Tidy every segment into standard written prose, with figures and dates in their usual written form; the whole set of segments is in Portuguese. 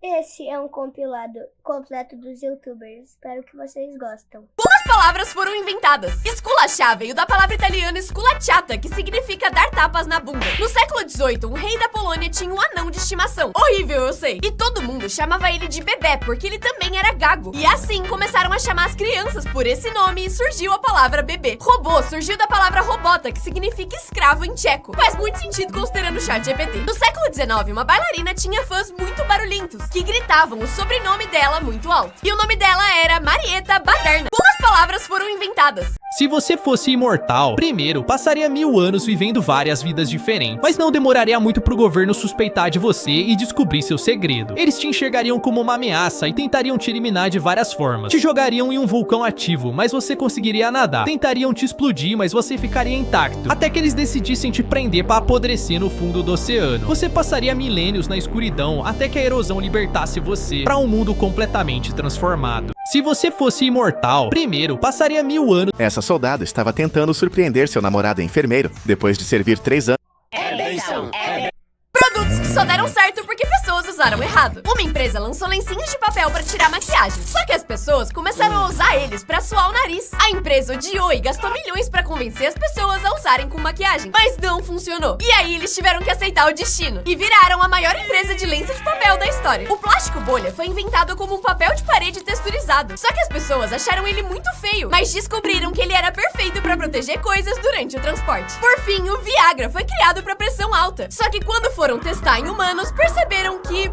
Esse é um compilado completo dos YouTubers. Espero que vocês gostem. Palavras foram inventadas. Esculachar veio da palavra italiana sculacciata, que significa dar tapas na bunda. No século XVIII, um rei da Polônia tinha um anão de estimação. Horrível, eu sei. E todo mundo chamava ele de bebê, porque ele também era gago. E assim começaram a chamar as crianças por esse nome e surgiu a palavra bebê. Robô surgiu da palavra robota, que significa escravo em tcheco. Faz muito sentido considerando o chat GPT. No século XIX, uma bailarina tinha fãs muito barulhentos, que gritavam o sobrenome dela muito alto. E o nome dela era Marieta Baderna. Palavras foram inventadas. Se você fosse imortal, primeiro, passaria 1000 anos vivendo várias vidas diferentes, mas não demoraria muito pro governo suspeitar de você e descobrir seu segredo. Eles te enxergariam como uma ameaça e tentariam te eliminar de várias formas. Te jogariam em um vulcão ativo, mas você conseguiria nadar. Tentariam te explodir, mas você ficaria intacto. Até que eles decidissem te prender pra apodrecer no fundo do oceano. Você passaria milênios na escuridão até que a erosão libertasse você pra um mundo completamente transformado. Se você fosse imortal, primeiro, passaria 1000 anos... Essa soldado estava tentando surpreender seu namorado enfermeiro depois de servir 3 anos. Produtos que só deram certo porque pessoas usaram errado. Uma empresa lançou lencinhos de papel para tirar maquiagem, só que as pessoas começaram a usar eles para suar o nariz. A empresa odiou e gastou milhões para convencer as pessoas a usarem com maquiagem, mas não funcionou. E aí eles tiveram que aceitar o destino e viraram a maior empresa de lenço de papel da história. O plástico bolha foi inventado como um papel de parede texturizado, só que as pessoas acharam ele muito feio, mas descobriram que ele era perfeito para proteger coisas durante o transporte. Por fim, o Viagra foi criado para pressão alta, só que quando foram testar em humanos, perceberam que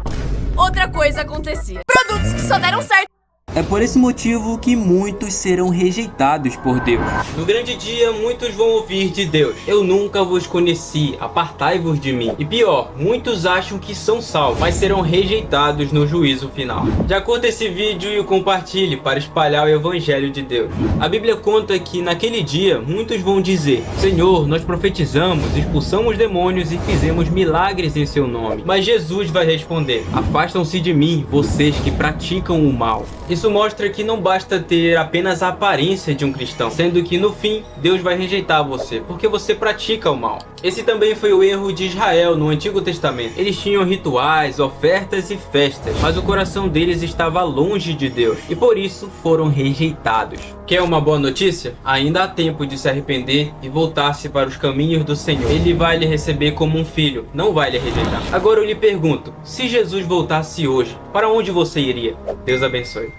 outra coisa acontecia. Produtos que só deram certo. É por esse motivo que muitos serão rejeitados por Deus. No grande dia, muitos vão ouvir de Deus: eu nunca vos conheci, apartai-vos de mim. E pior, muitos acham que são salvos, mas serão rejeitados no juízo final. Já curta esse vídeo e o compartilhe para espalhar o evangelho de Deus. A Bíblia conta que naquele dia, muitos vão dizer: Senhor, nós profetizamos, expulsamos demônios e fizemos milagres em seu nome. Mas Jesus vai responder: afastam-se de mim, vocês que praticam o mal. Isso mostra que não basta ter apenas a aparência de um cristão, sendo que no fim, Deus vai rejeitar você, porque você pratica o mal. Esse também foi o erro de Israel no Antigo Testamento. Eles tinham rituais, ofertas e festas, mas o coração deles estava longe de Deus, e por isso foram rejeitados. Quer uma boa notícia? Ainda há tempo de se arrepender e voltar-se para os caminhos do Senhor. Ele vai lhe receber como um filho, não vai lhe rejeitar. Agora eu lhe pergunto, se Jesus voltasse hoje, para onde você iria? Deus abençoe.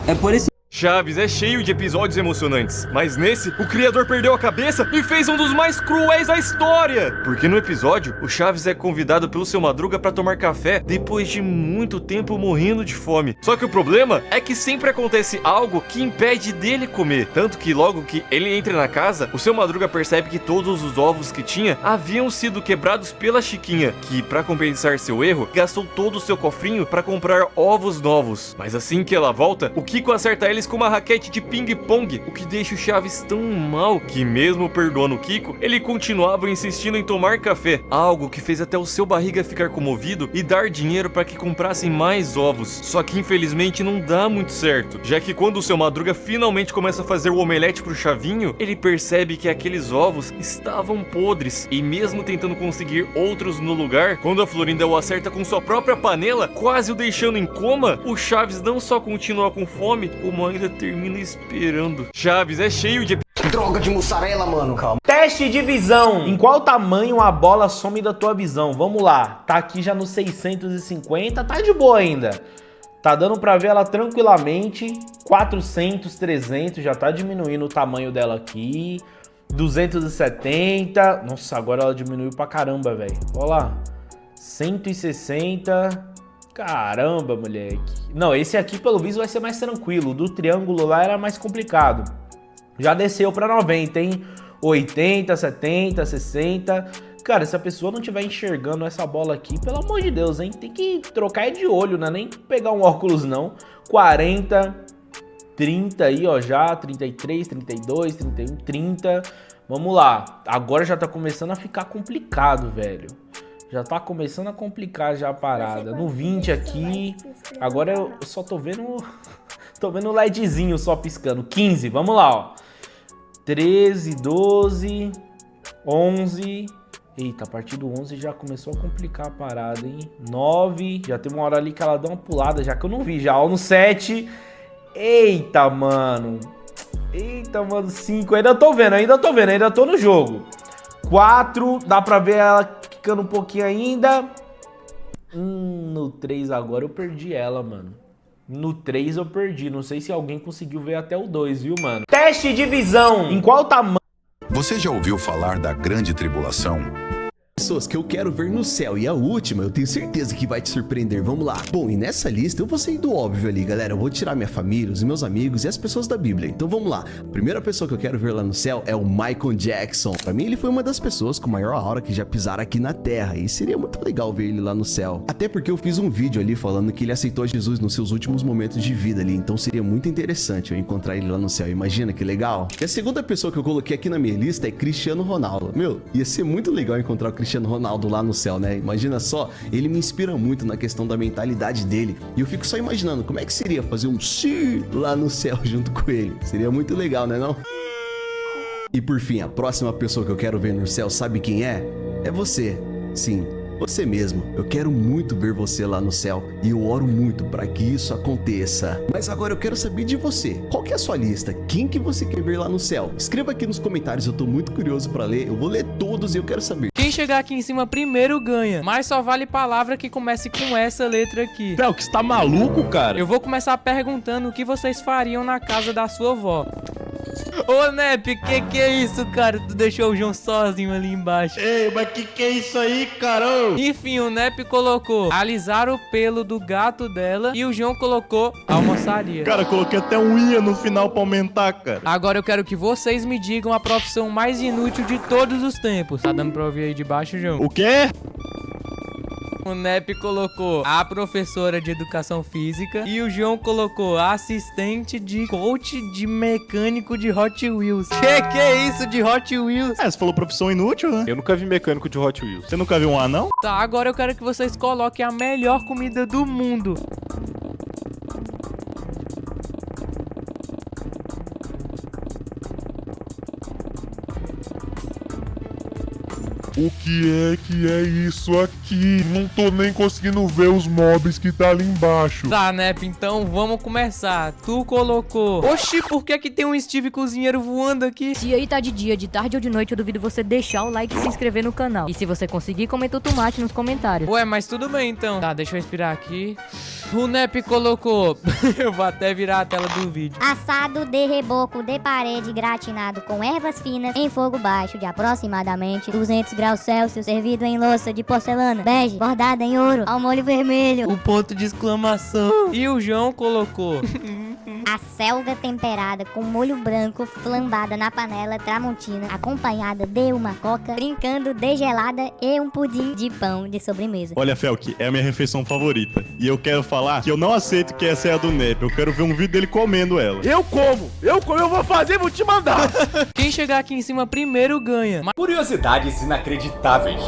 É por esse Chaves é cheio de episódios emocionantes, mas nesse, o criador perdeu a cabeça e fez um dos mais cruéis da história. Porque no episódio, o Chaves é convidado pelo seu Madruga para tomar café depois de muito tempo morrendo de fome. Só que o problema é que sempre acontece algo que impede dele comer. Tanto que logo que ele entra na casa, o seu Madruga percebe que todos os ovos que tinha haviam sido quebrados pela Chiquinha, que para compensar seu erro, gastou todo o seu cofrinho para comprar ovos novos. Mas assim que ela volta, o Kiko acerta eles com uma raquete de ping-pong, o que deixa o Chaves tão mal que mesmo perdoando o Kiko, ele continuava insistindo em tomar café, algo que fez até o seu barriga ficar comovido e dar dinheiro para que comprassem mais ovos. Só que infelizmente não dá muito certo, já que quando o seu Madruga finalmente começa a fazer o omelete pro Chavinho, ele percebe que aqueles ovos estavam podres, e mesmo tentando conseguir outros no lugar, quando a Florinda o acerta com sua própria panela, quase o deixando em coma, o Chaves não só continua com fome, como ainda termina esperando. Chaves é cheio de... Droga de mussarela, mano. Calma. Teste de visão. Em qual tamanho a bola some da tua visão? Vamos lá. Tá aqui já no 650. Tá de boa ainda. Tá dando pra ver ela tranquilamente. 400, 300. Já tá diminuindo o tamanho dela aqui. 270. Nossa, agora ela diminuiu pra caramba, velho. Olha lá. 160. Caramba, moleque. Não, esse aqui pelo visto vai ser mais tranquilo. O do triângulo lá era mais complicado. Já desceu pra 90, hein? 80, 70, 60. Cara, se a pessoa não estiver enxergando essa bola aqui, pelo amor de Deus, hein? Tem que trocar de olho, né? Nem pegar um óculos, não. 40, 30 aí, ó, já. 33, 32, 31, 30. Vamos lá. Agora já tá começando a ficar complicado, velho. Já tá começando a complicar já a parada. No 20 aqui. Agora eu só tô vendo... Tô vendo o LEDzinho só piscando. 15, vamos lá, ó. 13, 12, 11, Eita, a partir do 11 já começou a complicar a parada, hein? 9, já tem uma hora ali que ela dá uma pulada, já que eu não vi já. Ó, no 7. Eita, mano. Eita, mano, 5. Ainda tô vendo, ainda tô no jogo. 4, dá pra ver ela ficando um pouquinho ainda. No 3 agora eu perdi ela, mano. No 3 eu perdi, não sei se alguém conseguiu ver até o 2, viu, mano? Teste de visão. Em qual tamanho? Você já ouviu falar da Grande Tribulação? Pessoas que eu quero ver no céu, e a última eu tenho certeza que vai te surpreender, vamos lá. Bom, e nessa lista eu vou sair do óbvio ali, galera, eu vou tirar minha família, os meus amigos e as pessoas da Bíblia, então vamos lá. A primeira pessoa que eu quero ver lá no céu é o Michael Jackson. Pra mim ele foi uma das pessoas com maior aura que já pisaram aqui na Terra, e seria muito legal ver ele lá no céu. Até porque eu fiz um vídeo ali falando que ele aceitou Jesus nos seus últimos momentos de vida ali, então seria muito interessante eu encontrar ele lá no céu, imagina que legal. E a segunda pessoa que eu coloquei aqui na minha lista é Cristiano Ronaldo. Meu, ia ser muito legal encontrar o Cristiano Ronaldo lá no céu, né? Imagina só, ele me inspira muito na questão da mentalidade dele. E eu fico só imaginando como é que seria fazer um sim lá no céu junto com ele. Seria muito legal, né não? E por fim, a próxima pessoa que eu quero ver no céu, sabe quem é? É você. Sim, você mesmo. Eu quero muito ver você lá no céu e eu oro muito para que isso aconteça. Mas agora eu quero saber de você. Qual que é a sua lista? Quem que você quer ver lá no céu? Escreva aqui nos comentários, eu tô muito curioso para ler. Eu vou ler todos e eu quero saber. Quem chegar aqui em cima primeiro ganha, mas só vale palavra que comece com essa letra aqui. Fel, que você tá maluco, cara? Eu vou começar perguntando o que vocês fariam na casa da sua avó. Ô, Nep, que é isso, cara? Tu deixou o João sozinho ali embaixo. Ei, mas que é isso aí, caramba? Enfim, o Nep colocou alisar o pelo do gato dela e o João colocou almoçaria. Cara, eu coloquei até um ia no final pra aumentar, cara. Agora eu quero que vocês me digam a profissão mais inútil de todos os tempos. Tá dando pra ouvir aí de baixo, João? O quê? O Nep colocou a professora de educação física e o João colocou a assistente de coach de mecânico de Hot Wheels. Que é isso de Hot Wheels? Você falou profissão inútil, né? Eu nunca vi mecânico de Hot Wheels. Você nunca viu um anão? Tá, agora eu quero que vocês coloquem a melhor comida do mundo. O que é isso aqui? Não tô nem conseguindo ver os mobs que tá ali embaixo. Tá, Nep, então vamos começar. Tu colocou... Oxi, por que que tem um Steve cozinheiro voando aqui? Se aí tá de dia, de tarde ou de noite, eu duvido você deixar o like e se inscrever no canal. E se você conseguir, comenta o tomate nos comentários. Ué, mas tudo bem então. Tá, deixa eu respirar aqui. O Nep colocou... eu vou até virar a tela do vídeo. Assado de reboco de parede gratinado com ervas finas em fogo baixo de aproximadamente 200 graus Celsius, servido em louça de porcelana bege, bordada em ouro, ao molho vermelho. O ponto de exclamação. E o João colocou... A selga temperada com molho branco flambada na panela tramontina, acompanhada de uma coca, brincando de gelada e um pudim de pão de sobremesa. Olha, Felk, é a minha refeição favorita. E eu quero falar que eu não aceito que essa é a do Nep. Eu quero ver um vídeo dele comendo ela. Eu vou fazer e vou te mandar. Quem chegar aqui em cima primeiro ganha. Curiosidades inacreditáveis.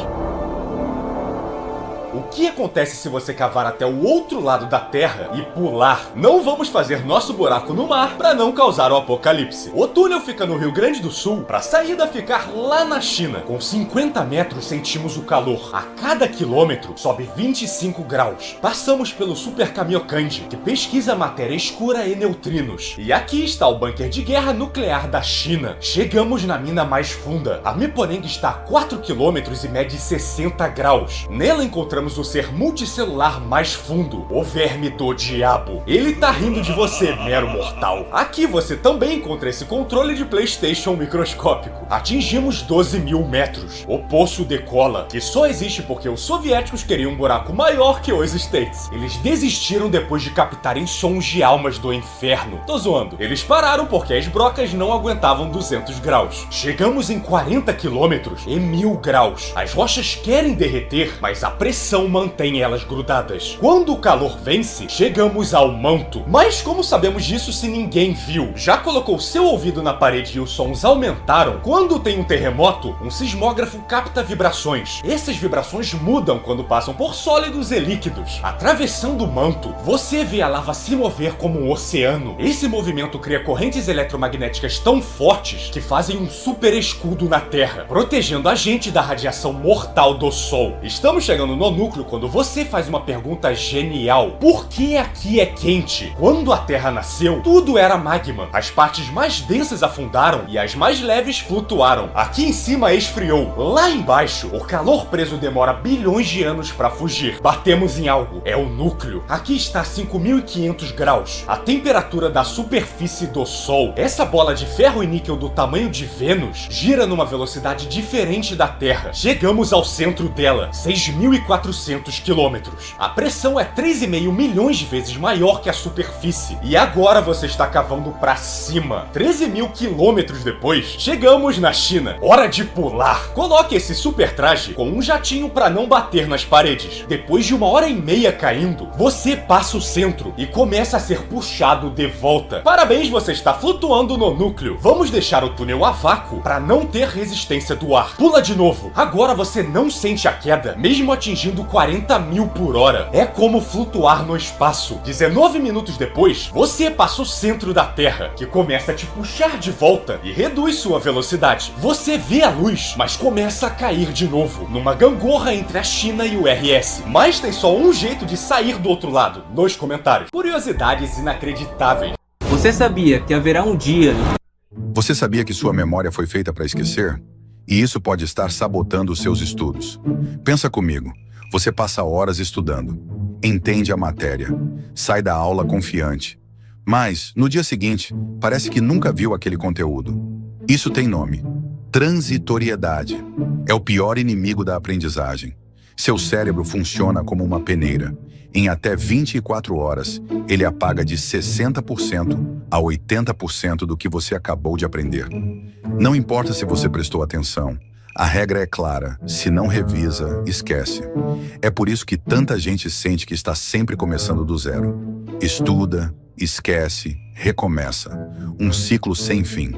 O que acontece se você cavar até o outro lado da Terra e pular? Não vamos fazer nosso buraco no mar para não causar o apocalipse. O túnel fica no Rio Grande do Sul, para a saída ficar lá na China. Com 50 metros sentimos o calor. A cada quilômetro sobe 25 graus. Passamos pelo Super Kamiokande, que pesquisa matéria escura e neutrinos. E aqui está o bunker de guerra nuclear da China. Chegamos na mina mais funda. A Miporeng está a 4 quilômetros e mede 60 graus. Nela encontramos o ser multicelular mais fundo, o verme do diabo. Ele tá rindo de você, mero mortal. Aqui você também encontra esse controle de PlayStation microscópico. Atingimos 12.000 metros. O poço decola, que só existe porque os soviéticos queriam um buraco maior que os States. Eles desistiram depois de captarem sons de almas do inferno. Tô zoando. Eles pararam porque as brocas não aguentavam 200 graus. Chegamos em 40 quilômetros e 1000 graus. As rochas querem derreter, mas a pressão pressão mantém elas grudadas. Quando o calor vence, chegamos ao manto. Mas como sabemos disso se ninguém viu? Já colocou seu ouvido na parede e os sons aumentaram? Quando tem um terremoto, um sismógrafo capta vibrações. Essas vibrações mudam quando passam por sólidos e líquidos. Atravessando o manto, você vê a lava se mover como um oceano. Esse movimento cria correntes eletromagnéticas tão fortes que fazem um super escudo na Terra, protegendo a gente da radiação mortal do Sol. Estamos chegando no núcleo quando você faz uma pergunta genial. Por que aqui é quente? Quando a Terra nasceu, tudo era magma. As partes mais densas afundaram e as mais leves flutuaram. Aqui em cima esfriou. Lá embaixo, o calor preso demora bilhões de anos para fugir. Batemos em algo. É o núcleo. Aqui está 5.500 graus. A temperatura da superfície do Sol. Essa bola de ferro e níquel do tamanho de Vênus gira numa velocidade diferente da Terra. Chegamos ao centro dela, 6.400 quilômetros. A pressão é 3,5 milhões de vezes maior que a superfície. E agora você está cavando pra cima. 13 mil quilômetros depois, chegamos na China. Hora de pular. Coloque esse super traje com um jatinho pra não bater nas paredes. Depois de 1h30 caindo, você passa o centro e começa a ser puxado de volta. Parabéns, você está flutuando no núcleo. Vamos deixar o túnel a vácuo para não ter resistência do ar. Pula de novo. Agora você não sente a queda, mesmo atingindo 40 mil por hora. É como flutuar no espaço. 19 minutos depois, você passa o centro da Terra, que começa a te puxar de volta e reduz sua velocidade. Você vê a luz, mas começa a cair de novo, numa gangorra entre a China e o RS. Mas tem só um jeito de sair do outro lado, nos comentários. Curiosidades inacreditáveis. Você sabia que haverá um dia... Você sabia que sua memória foi feita para esquecer? E isso pode estar sabotando os seus estudos. Pensa comigo. Você passa horas estudando, entende a matéria, sai da aula confiante. Mas, no dia seguinte, parece que nunca viu aquele conteúdo. Isso tem nome: transitoriedade. É o pior inimigo da aprendizagem. Seu cérebro funciona como uma peneira. Em até 24 horas, ele apaga de 60% a 80% do que você acabou de aprender. Não importa se você prestou atenção, a regra é clara: se não revisa, esquece. É por isso que tanta gente sente que está sempre começando do zero. Estuda, esquece, recomeça. Um ciclo sem fim.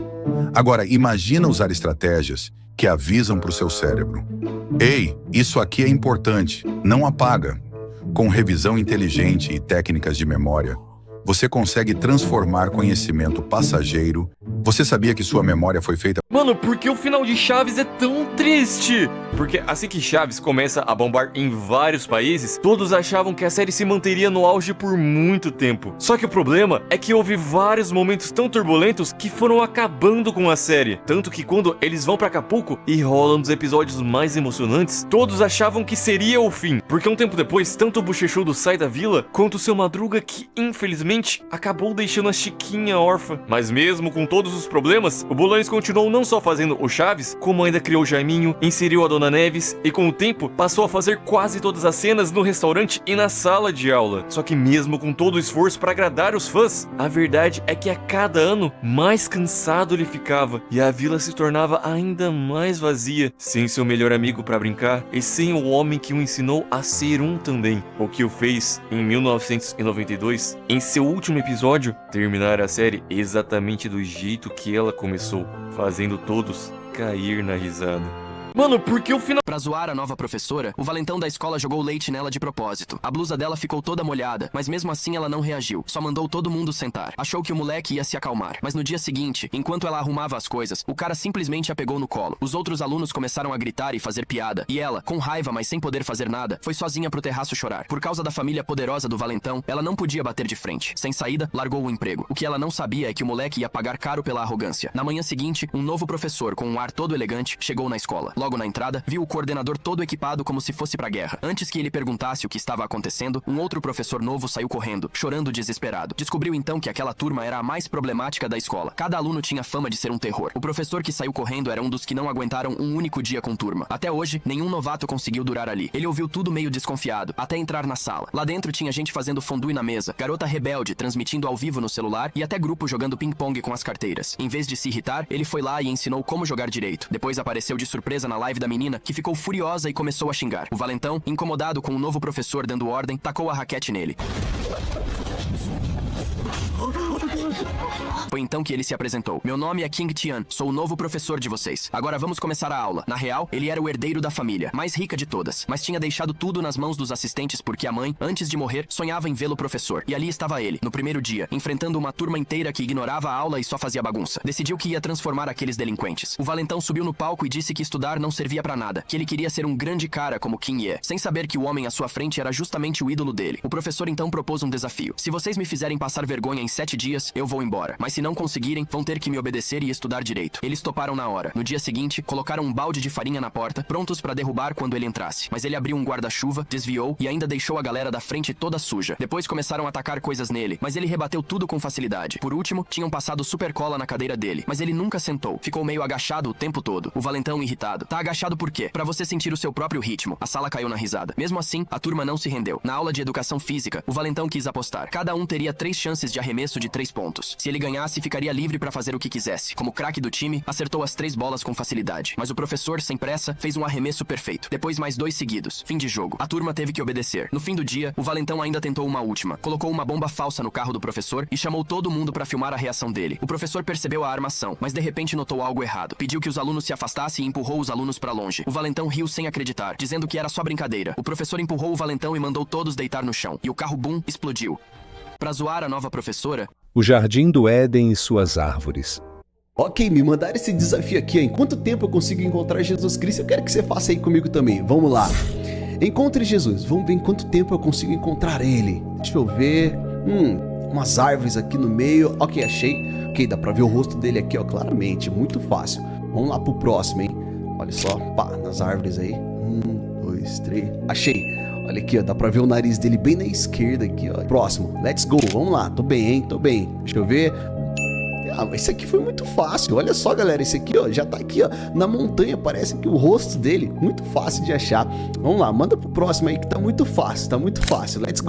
Agora, imagina usar estratégias que avisam para o seu cérebro: ei, isso aqui é importante, não apaga. Com revisão inteligente e técnicas de memória, você consegue transformar conhecimento passageiro. Você sabia que sua memória foi feita... Mano, por que o final de Chaves é tão triste? Porque assim que Chaves começa a bombar em vários países, todos achavam que a série se manteria no auge por muito tempo. Só que o problema é que houve vários momentos tão turbulentos que foram acabando com a série. Tanto que quando eles vão pra Acapulco e rolam um dos episódios mais emocionantes, todos achavam que seria o fim. Porque um tempo depois, tanto o Bochechudo sai da vila, quanto o Seu Madruga, que infelizmente acabou deixando a Chiquinha órfã. Mas mesmo com todos os problemas, o Bulões continuou não só fazendo o Chaves, como ainda criou o Jaiminho, inseriu a Dona Neves e com o tempo passou a fazer quase todas as cenas no restaurante e na sala de aula. Só que mesmo com todo o esforço para agradar os fãs, a verdade é que a cada ano mais cansado ele ficava e a vila se tornava ainda mais vazia, sem seu melhor amigo para brincar e sem o homem que o ensinou a ser um também, o que o fez em 1992, em seu último episódio, terminar a série exatamente do jeito que ela começou, fazendo todos cair na risada. Mano, porque o final... Pra zoar a nova professora, o valentão da escola jogou leite nela de propósito. A blusa dela ficou toda molhada, mas mesmo assim ela não reagiu. Só mandou todo mundo sentar. Achou que o moleque ia se acalmar. Mas no dia seguinte, enquanto ela arrumava as coisas, o cara simplesmente a pegou no colo. Os outros alunos começaram a gritar e fazer piada. E ela, com raiva, mas sem poder fazer nada, foi sozinha pro terraço chorar. Por causa da família poderosa do valentão, ela não podia bater de frente. Sem saída, largou o emprego. O que ela não sabia é que o moleque ia pagar caro pela arrogância. Na manhã seguinte, um novo professor, com um ar todo elegante, chegou na escola. Logo na entrada, viu o coordenador todo equipado como se fosse pra guerra. Antes que ele perguntasse o que estava acontecendo, um outro professor novo saiu correndo, chorando desesperado. Descobriu então que aquela turma era a mais problemática da escola. Cada aluno tinha fama de ser um terror. O professor que saiu correndo era um dos que não aguentaram um único dia com turma. Até hoje, nenhum novato conseguiu durar ali. Ele ouviu tudo meio desconfiado, até entrar na sala. Lá dentro tinha gente fazendo fondue na mesa, garota rebelde transmitindo ao vivo no celular e até grupo jogando ping-pong com as carteiras. Em vez de se irritar, ele foi lá e ensinou como jogar direito. Depois apareceu de surpresa na live da menina, que ficou furiosa e começou a xingar. O valentão, incomodado com o novo professor dando ordem, tacou a raquete nele. Foi então que ele se apresentou. Meu nome é King Tian, sou o novo professor de vocês. Agora vamos começar a aula. Na real, ele era o herdeiro da família, mais rica de todas, mas tinha deixado tudo nas mãos dos assistentes porque a mãe, antes de morrer, sonhava em vê-lo professor. E ali estava ele, no primeiro dia, enfrentando uma turma inteira que ignorava a aula e só fazia bagunça. Decidiu que ia transformar aqueles delinquentes. O valentão subiu no palco e disse que estudar não servia pra nada, que ele queria ser um grande cara como King Ye, sem saber que o homem à sua frente era justamente o ídolo dele. O professor então propôs um desafio. Se vocês me fizerem passar vergonha em 7 dias, eu vou embora. Mas se não conseguirem, vão ter que me obedecer e estudar direito. Eles toparam na hora. No dia seguinte, colocaram um balde de farinha na porta, prontos pra derrubar quando ele entrasse. Mas ele abriu um guarda-chuva, desviou e ainda deixou a galera da frente toda suja. Depois começaram a atacar coisas nele, mas ele rebateu tudo com facilidade. Por último, tinham passado super cola na cadeira dele, mas ele nunca sentou. Ficou meio agachado o tempo todo. O valentão irritado. Tá agachado por quê? Pra você sentir o seu próprio ritmo. A sala caiu na risada. Mesmo assim, a turma não se rendeu. Na aula de educação física, o valentão quis apostar. Cada um teria 3 chances de arremesso de 3 pontos. Se ele ganhasse, ficaria livre pra fazer o que quisesse. Como craque do time, acertou as 3 bolas com facilidade. Mas o professor, sem pressa, fez um arremesso perfeito. Depois mais 2 seguidos. Fim de jogo. A turma teve que obedecer. No fim do dia, o valentão ainda tentou uma última. Colocou uma bomba falsa no carro do professor e chamou todo mundo pra filmar a reação dele. O professor percebeu a armação, mas de repente notou algo errado. Pediu que os alunos se afastassem e empurrou os alunos pra longe. O valentão riu sem acreditar, dizendo que era só brincadeira. O professor empurrou o valentão e mandou todos deitar no chão. E o carro, boom, explodiu. Pra zoar a nova professora, o Jardim do Éden e suas árvores. Ok, me mandaram esse desafio aqui. Em quanto tempo eu consigo encontrar Jesus Cristo? Eu quero que você faça aí comigo também. Vamos lá. Encontre Jesus. Vamos ver em quanto tempo eu consigo encontrar ele. Deixa eu ver. Umas árvores aqui no meio. Ok, achei. Ok, dá pra ver o rosto dele aqui, ó, claramente. Muito fácil. Vamos lá pro próximo, hein? Olha só, pá, nas árvores aí. 1, 2, 3. Achei. Olha aqui, ó, dá pra ver o nariz dele bem na esquerda aqui, ó. Próximo, let's go, vamos lá, tô bem, hein, tô bem. Deixa eu ver. Ah, mas esse aqui foi muito fácil, olha só, galera, esse aqui, ó, já tá aqui, ó, na montanha, parece que o rosto dele, muito fácil de achar. Vamos lá, manda pro próximo aí que tá muito fácil, let's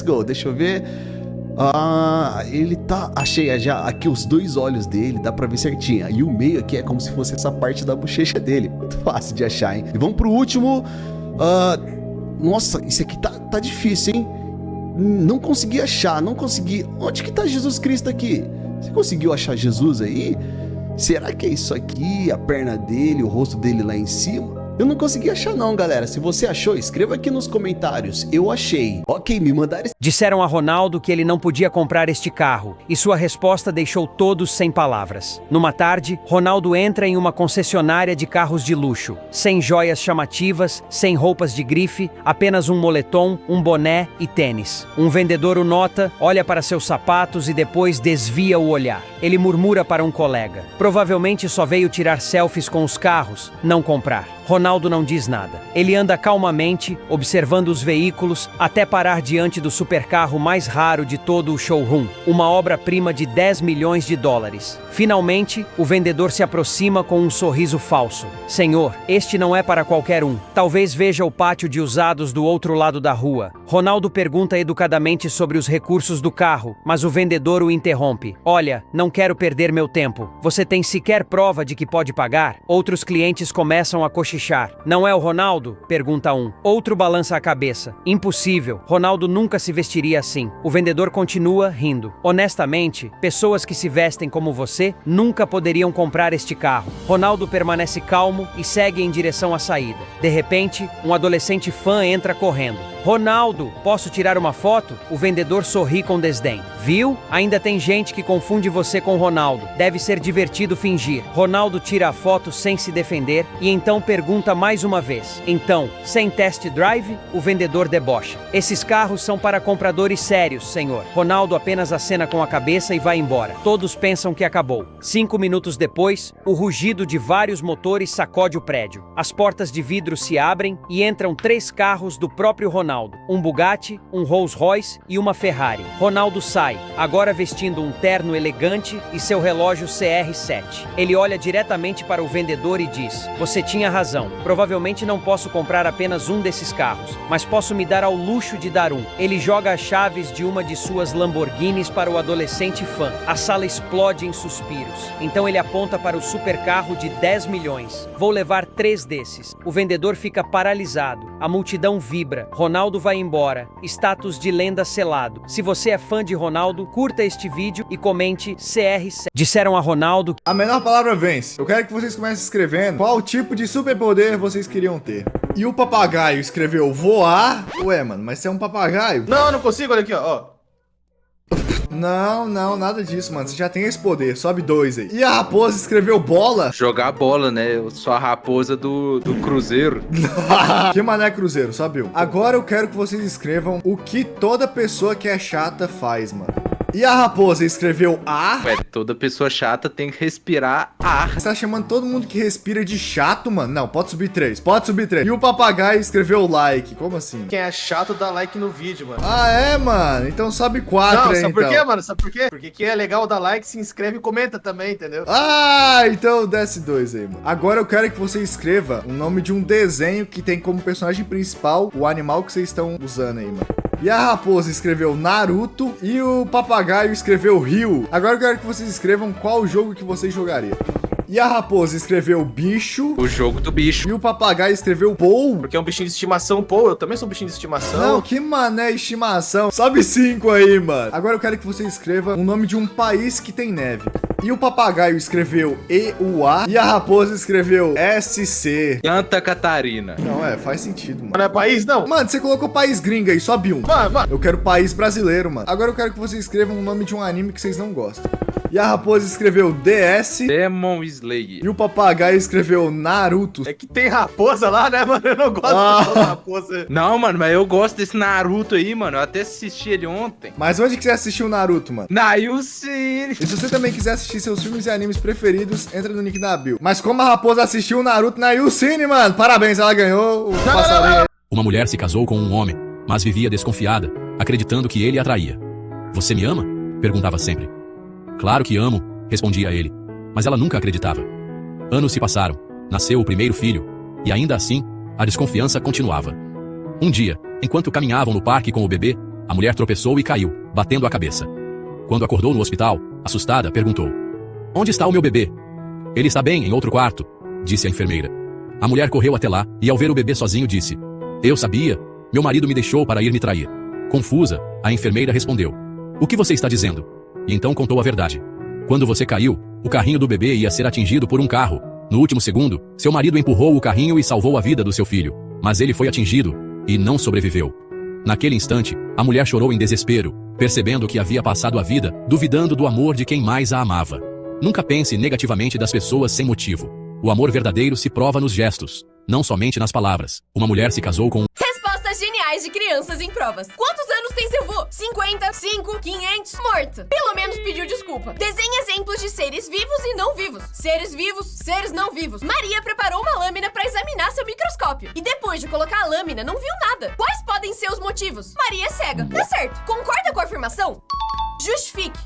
go, deixa eu ver. Ah, ele tá... Achei já aqui os 2 olhos dele, dá pra ver certinho. E o meio aqui é como se fosse essa parte da bochecha dele, muito fácil de achar, hein. E vamos pro último. Nossa, esse aqui tá difícil, hein? Não consegui achar, não consegui. Onde que tá Jesus Cristo aqui? Você conseguiu achar Jesus aí? Será que é isso aqui? A perna dele, o rosto dele lá em cima? Eu não consegui achar não, galera. Se você achou, escreva aqui nos comentários. Eu achei. Ok, me mandaram... Disseram a Ronaldo que ele não podia comprar este carro, e sua resposta deixou todos sem palavras. Numa tarde, Ronaldo entra em uma concessionária de carros de luxo. Sem joias chamativas, sem roupas de grife, apenas um moletom, um boné e tênis. Um vendedor o nota, olha para seus sapatos e depois desvia o olhar. Ele murmura para um colega. Provavelmente só veio tirar selfies com os carros, não comprar. Ronaldo não diz nada. Ele anda calmamente, observando os veículos, até parar diante do supercarro mais raro de todo o showroom, uma obra-prima de 10 milhões de dólares. Finalmente, o vendedor se aproxima com um sorriso falso. Senhor, este não é para qualquer um. Talvez veja o pátio de usados do outro lado da rua. Ronaldo pergunta educadamente sobre os recursos do carro, mas o vendedor o interrompe. Olha, não quero perder meu tempo. Você tem sequer prova de que pode pagar? Outros clientes começam a cochichar. Não é o Ronaldo? Pergunta um. Outro balança a cabeça. Impossível. Ronaldo nunca se vestiria assim. O vendedor continua rindo. Honestamente, pessoas que se vestem como você nunca poderiam comprar este carro. Ronaldo permanece calmo e segue em direção à saída. De repente, um adolescente fã entra correndo. Ronaldo, posso tirar uma foto? O vendedor sorri com desdém. Viu? Ainda tem gente que confunde você com Ronaldo. Deve ser divertido fingir. Ronaldo tira a foto sem se defender e então pergunta mais uma vez. Então, sem test drive? O vendedor debocha. Esses carros são para compradores sérios, senhor. Ronaldo apenas acena com a cabeça e vai embora. Todos pensam que acabou. 5 minutos depois, o rugido de vários motores sacode o prédio. As portas de vidro se abrem e entram 3 carros do próprio Ronaldo. Um Bugatti, um Rolls Royce e uma Ferrari. Ronaldo sai, agora vestindo um terno elegante e seu relógio CR7. Ele olha diretamente para o vendedor e diz: você tinha razão. razão. Provavelmente não posso comprar apenas um desses carros, mas posso me dar ao luxo de dar um. Ele joga as chaves de uma de suas Lamborghinis para o adolescente fã. A sala explode em suspiros. Então ele aponta para o supercarro de 10 milhões. Vou levar 3 desses. O vendedor fica paralisado. A multidão vibra. Ronaldo vai embora. Status de lenda selado. Se você é fã de Ronaldo, curta este vídeo e comente CR7. Disseram a Ronaldo... A menor palavra vence. Eu quero que vocês comecem escrevendo qual tipo de superpoder vocês queriam ter. E o papagaio escreveu voar. Ué, mano, mas você é um papagaio? Não, eu não consigo, olha aqui, ó. Não, nada disso, mano. Você já tem esse poder, sobe 2 aí. E a raposa escreveu bola? Jogar bola, né? Eu sou a raposa do Cruzeiro. Que mané Cruzeiro, sobe 1. Agora eu quero que vocês escrevam o que toda pessoa que é chata faz, mano. E a raposa escreveu ar? Ué, toda pessoa chata tem que respirar ar. Você tá chamando todo mundo que respira de chato, mano? Não, pode subir 3. Pode subir 3. E o papagaio escreveu like. Como assim? Quem é chato dá like no vídeo, mano. Ah, é, mano? Então sobe 4 aí, sabe por então. quê, mano? Sabe por quê? Porque quem é legal dá like, se inscreve e comenta também, entendeu? Ah, então desce 2 aí, mano. Agora eu quero que você escreva o nome de um desenho que tem como personagem principal o animal que vocês estão usando aí, mano. E a raposa escreveu Naruto e o papagaio escreveu Rio. Agora eu quero que vocês escrevam qual jogo que vocês jogariam. E a raposa escreveu bicho. O jogo do bicho. E o papagaio escreveu Paul. Porque é um bichinho de estimação, Paul. Eu também sou um bichinho de estimação. Não, que mané estimação. Sobe 5 aí, mano. Agora eu quero que você escreva o nome de um país que tem neve. E o papagaio escreveu EUA. E a raposa escreveu SC. Santa Catarina. Não, faz sentido, mano. Não é país, não? Mano, você colocou país gringo aí, sobe 1. Mano. Eu quero país brasileiro, mano. Agora eu quero que vocês escrevam o nome de um anime que vocês não gostam. E a raposa escreveu DS. Demon Slayer. E o papagaio escreveu Naruto. É que tem raposa lá, né, mano? Eu não gosto de raposa. Não, mano, mas eu gosto desse Naruto aí, mano. Eu até assisti ele ontem. Mas onde que você assistiu o Naruto, mano? Na YouCine. E se você também quiser assistir seus filmes e animes preferidos, entra no link da bio. Mas como a raposa assistiu o Naruto na YouCine, mano, parabéns, ela ganhou o passarinho. Uma mulher se casou com um homem, mas vivia desconfiada, acreditando que ele a traía. Você me ama? Perguntava sempre. Claro que amo, respondia ele, mas ela nunca acreditava. Anos se passaram, nasceu o primeiro filho, e ainda assim, a desconfiança continuava. Um dia, enquanto caminhavam no parque com o bebê, a mulher tropeçou e caiu, batendo a cabeça. Quando acordou no hospital, assustada, perguntou: "Onde está o meu bebê?" "Ele está bem, em outro quarto", disse a enfermeira. A mulher correu até lá, e ao ver o bebê sozinho disse: "Eu sabia, meu marido me deixou para ir me trair." Confusa, a enfermeira respondeu: "O que você está dizendo?" E então contou a verdade. Quando você caiu, o carrinho do bebê ia ser atingido por um carro. No último segundo, seu marido empurrou o carrinho e salvou a vida do seu filho. Mas ele foi atingido e não sobreviveu. Naquele instante, a mulher chorou em desespero, percebendo que havia passado a vida duvidando do amor de quem mais a amava. Nunca pense negativamente das pessoas sem motivo. O amor verdadeiro se prova nos gestos, não somente nas palavras. Uma mulher se casou com Respostas geniais de crianças em provas. Quantos anos tem seu vô? 50, 5, 500, morto. Pelo menos pediu desculpa. Desenhe exemplos de seres vivos e não vivos. Seres vivos, seres não vivos. Maria preparou uma lâmina para examinar seu microscópio. E depois de colocar a lâmina, não viu nada. Quais podem ser os motivos? Maria é cega. Tá certo. Concorda com a afirmação? Justifique.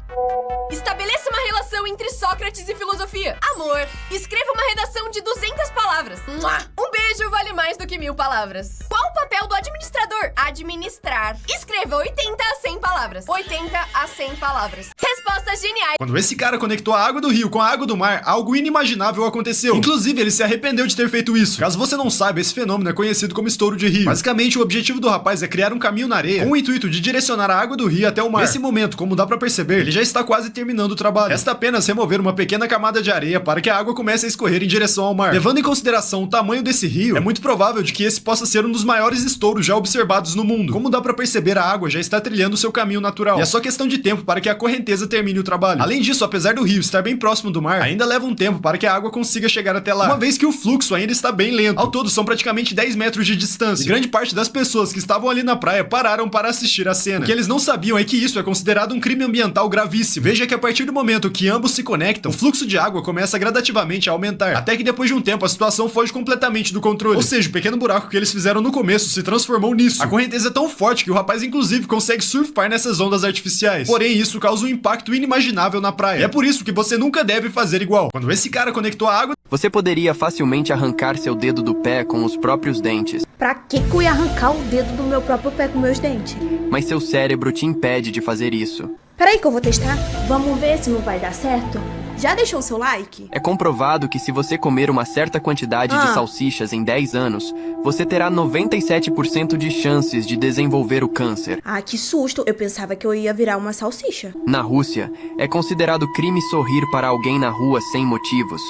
Estabeleça uma relação entre Sócrates e filosofia. Amor. Escreva uma redação de 200 palavras. Um beijo vale mais do que 1000 palavras. Qual o papel do administrador? Administrar. Escreva 80 a 100 palavras. 80 a 100 palavras. Respostas geniais. Quando esse cara conectou a água do rio com a água do mar, algo inimaginável aconteceu. Inclusive, ele se arrependeu de ter feito isso. Caso você não saiba, esse fenômeno é conhecido como estouro de rio. Basicamente, o objetivo do rapaz é criar um caminho na areia com o intuito de direcionar a água do rio até o mar. Nesse momento, como dá pra perceber, ele já está quase terminando o trabalho. Resta apenas remover uma pequena camada de areia para que a água comece a escorrer em direção ao mar. Levando em consideração o tamanho desse rio, é muito provável de que esse possa ser um dos maiores estouros já observados no mundo. Como dá pra perceber, a água já está trilhando seu caminho natural. E é só questão de tempo para que a correnteza termine o trabalho. Além disso, apesar do rio estar bem próximo do mar, ainda leva um tempo para que a água consiga chegar até lá, uma vez que o fluxo ainda está bem lento. Ao todo, são praticamente 10 metros de distância. E grande parte das pessoas que estavam ali na praia pararam para assistir a cena. O que eles não sabiam é que isso é considerado um crime ambiental gravíssimo. Veja que a partir do momento que ambos se conectam, o fluxo de água começa gradativamente a aumentar, até que depois de um tempo a situação foge completamente do controle. Ou seja, o pequeno buraco que eles fizeram no começo se transformou nisso. A correnteza é tão forte que o rapaz inclusive consegue surfar nessas ondas artificiais. Porém, isso causa um impacto inimaginável na praia. E é por isso que você nunca deve fazer igual. Quando esse cara conectou a água... Você poderia facilmente arrancar seu dedo do pé com os próprios dentes, Pra que eu ia arrancar o dedo do meu próprio pé com meus dentes? mas seu cérebro te impede de fazer isso. Peraí que eu vou testar. Vamos ver se não vai dar certo. Já deixou o seu like? É comprovado que se você comer uma certa quantidade de salsichas em 10 anos, você terá 97% de chances de desenvolver o câncer. Ah, que susto. Eu pensava que eu ia virar uma salsicha. Na Rússia, é considerado crime sorrir para alguém na rua sem motivos.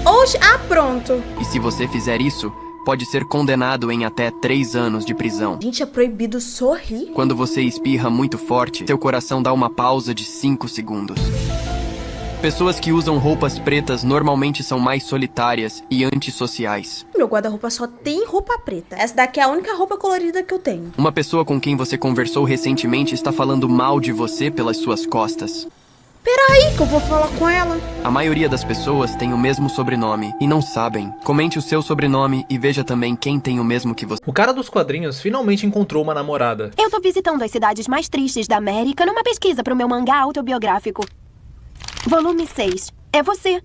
Oxe, pronto. E se você fizer isso, pode ser condenado em até 3 anos de prisão. Gente, é proibido sorrir? Quando você espirra muito forte, seu coração dá uma pausa de 5 segundos. Pessoas que usam roupas pretas normalmente são mais solitárias e antissociais. Meu guarda-roupa só tem roupa preta. Essa daqui é a única roupa colorida que eu tenho. Uma pessoa com quem você conversou recentemente está falando mal de você pelas suas costas. Peraí que eu vou falar com ela. A maioria das pessoas tem o mesmo sobrenome e não sabem. Comente o seu sobrenome e veja também quem tem o mesmo que você. O cara dos quadrinhos finalmente encontrou uma namorada. Eu tô visitando as cidades mais tristes da América numa pesquisa pro meu mangá autobiográfico. Volume 6. É você.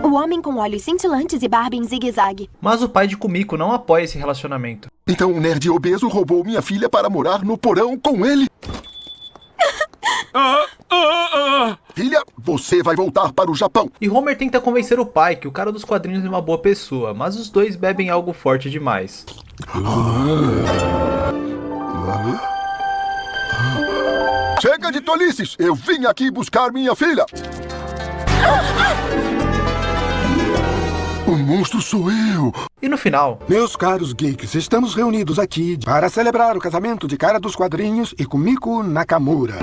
O homem com olhos cintilantes e barba em zigue-zague. Mas o pai de Kumiko não apoia esse relacionamento. Então o nerd obeso roubou minha filha para morar no porão com ele? Filha, você vai voltar para o Japão. E Homer tenta convencer o pai que o cara dos quadrinhos é uma boa pessoa, mas os dois bebem algo forte demais. Chega de tolices! Eu vim aqui buscar minha filha! O monstro sou eu! E no final? Meus caros geeks, estamos reunidos aqui para celebrar o casamento de Cara dos Quadrinhos e Kumiko Nakamura.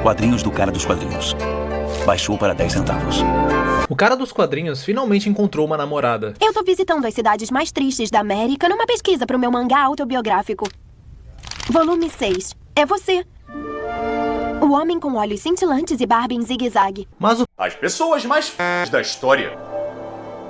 Quadrinhos do Cara dos Quadrinhos. Baixou para 10 centavos. O cara dos quadrinhos finalmente encontrou uma namorada. Eu tô visitando as cidades mais tristes da América numa pesquisa pro meu mangá autobiográfico. Volume 6. É você. O homem com olhos cintilantes e barba em zigue-zague. Mas As pessoas mais f***s da história.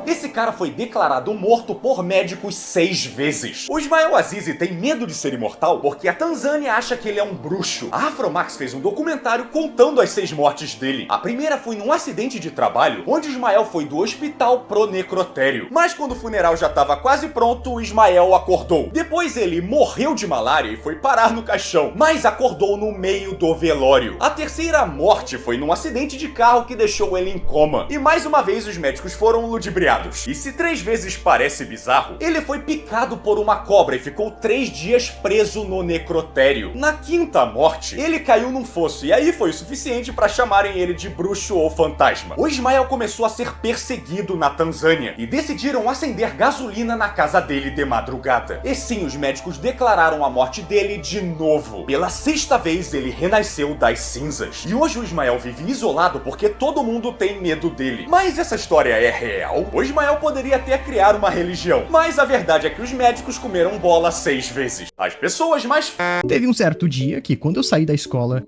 Esse cara foi declarado morto por médicos 6 vezes. O Ismael Azizi tem medo de ser imortal porque a Tanzânia acha que ele é um bruxo. A Afromax fez um documentário contando as 6 mortes dele. A primeira foi num acidente de trabalho, onde Ismael foi do hospital pro necrotério. Mas quando o funeral já estava quase pronto, o Ismael acordou. Depois ele morreu de malária e foi parar no caixão, mas acordou no meio do velório. A terceira morte foi num acidente de carro que deixou ele em coma. E mais uma vez os médicos foram ludibriados. E se 3 vezes parece bizarro, ele foi picado por uma cobra e ficou 3 dias preso no necrotério. Na quinta morte, ele caiu num fosso e aí foi o suficiente para chamarem ele de bruxo ou fantasma. O Ismael começou a ser perseguido na Tanzânia e decidiram acender gasolina na casa dele de madrugada. E sim, os médicos declararam a morte dele de novo. Pela 6ª vez, ele renasceu das cinzas. E hoje o Ismael vive isolado porque todo mundo tem medo dele. Mas essa história é real? O Ismael poderia até criar uma religião, mas a verdade é que os médicos comeram bola 6 vezes. As pessoas mais Teve um certo dia que, quando eu saí da escola,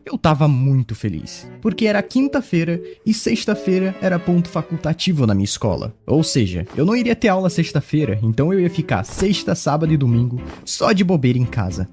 eu tava muito feliz. Porque era quinta-feira e sexta-feira era ponto facultativo na minha escola. Ou seja, eu não iria ter aula sexta-feira, então eu ia ficar sexta, sábado e domingo só de bobeira em casa.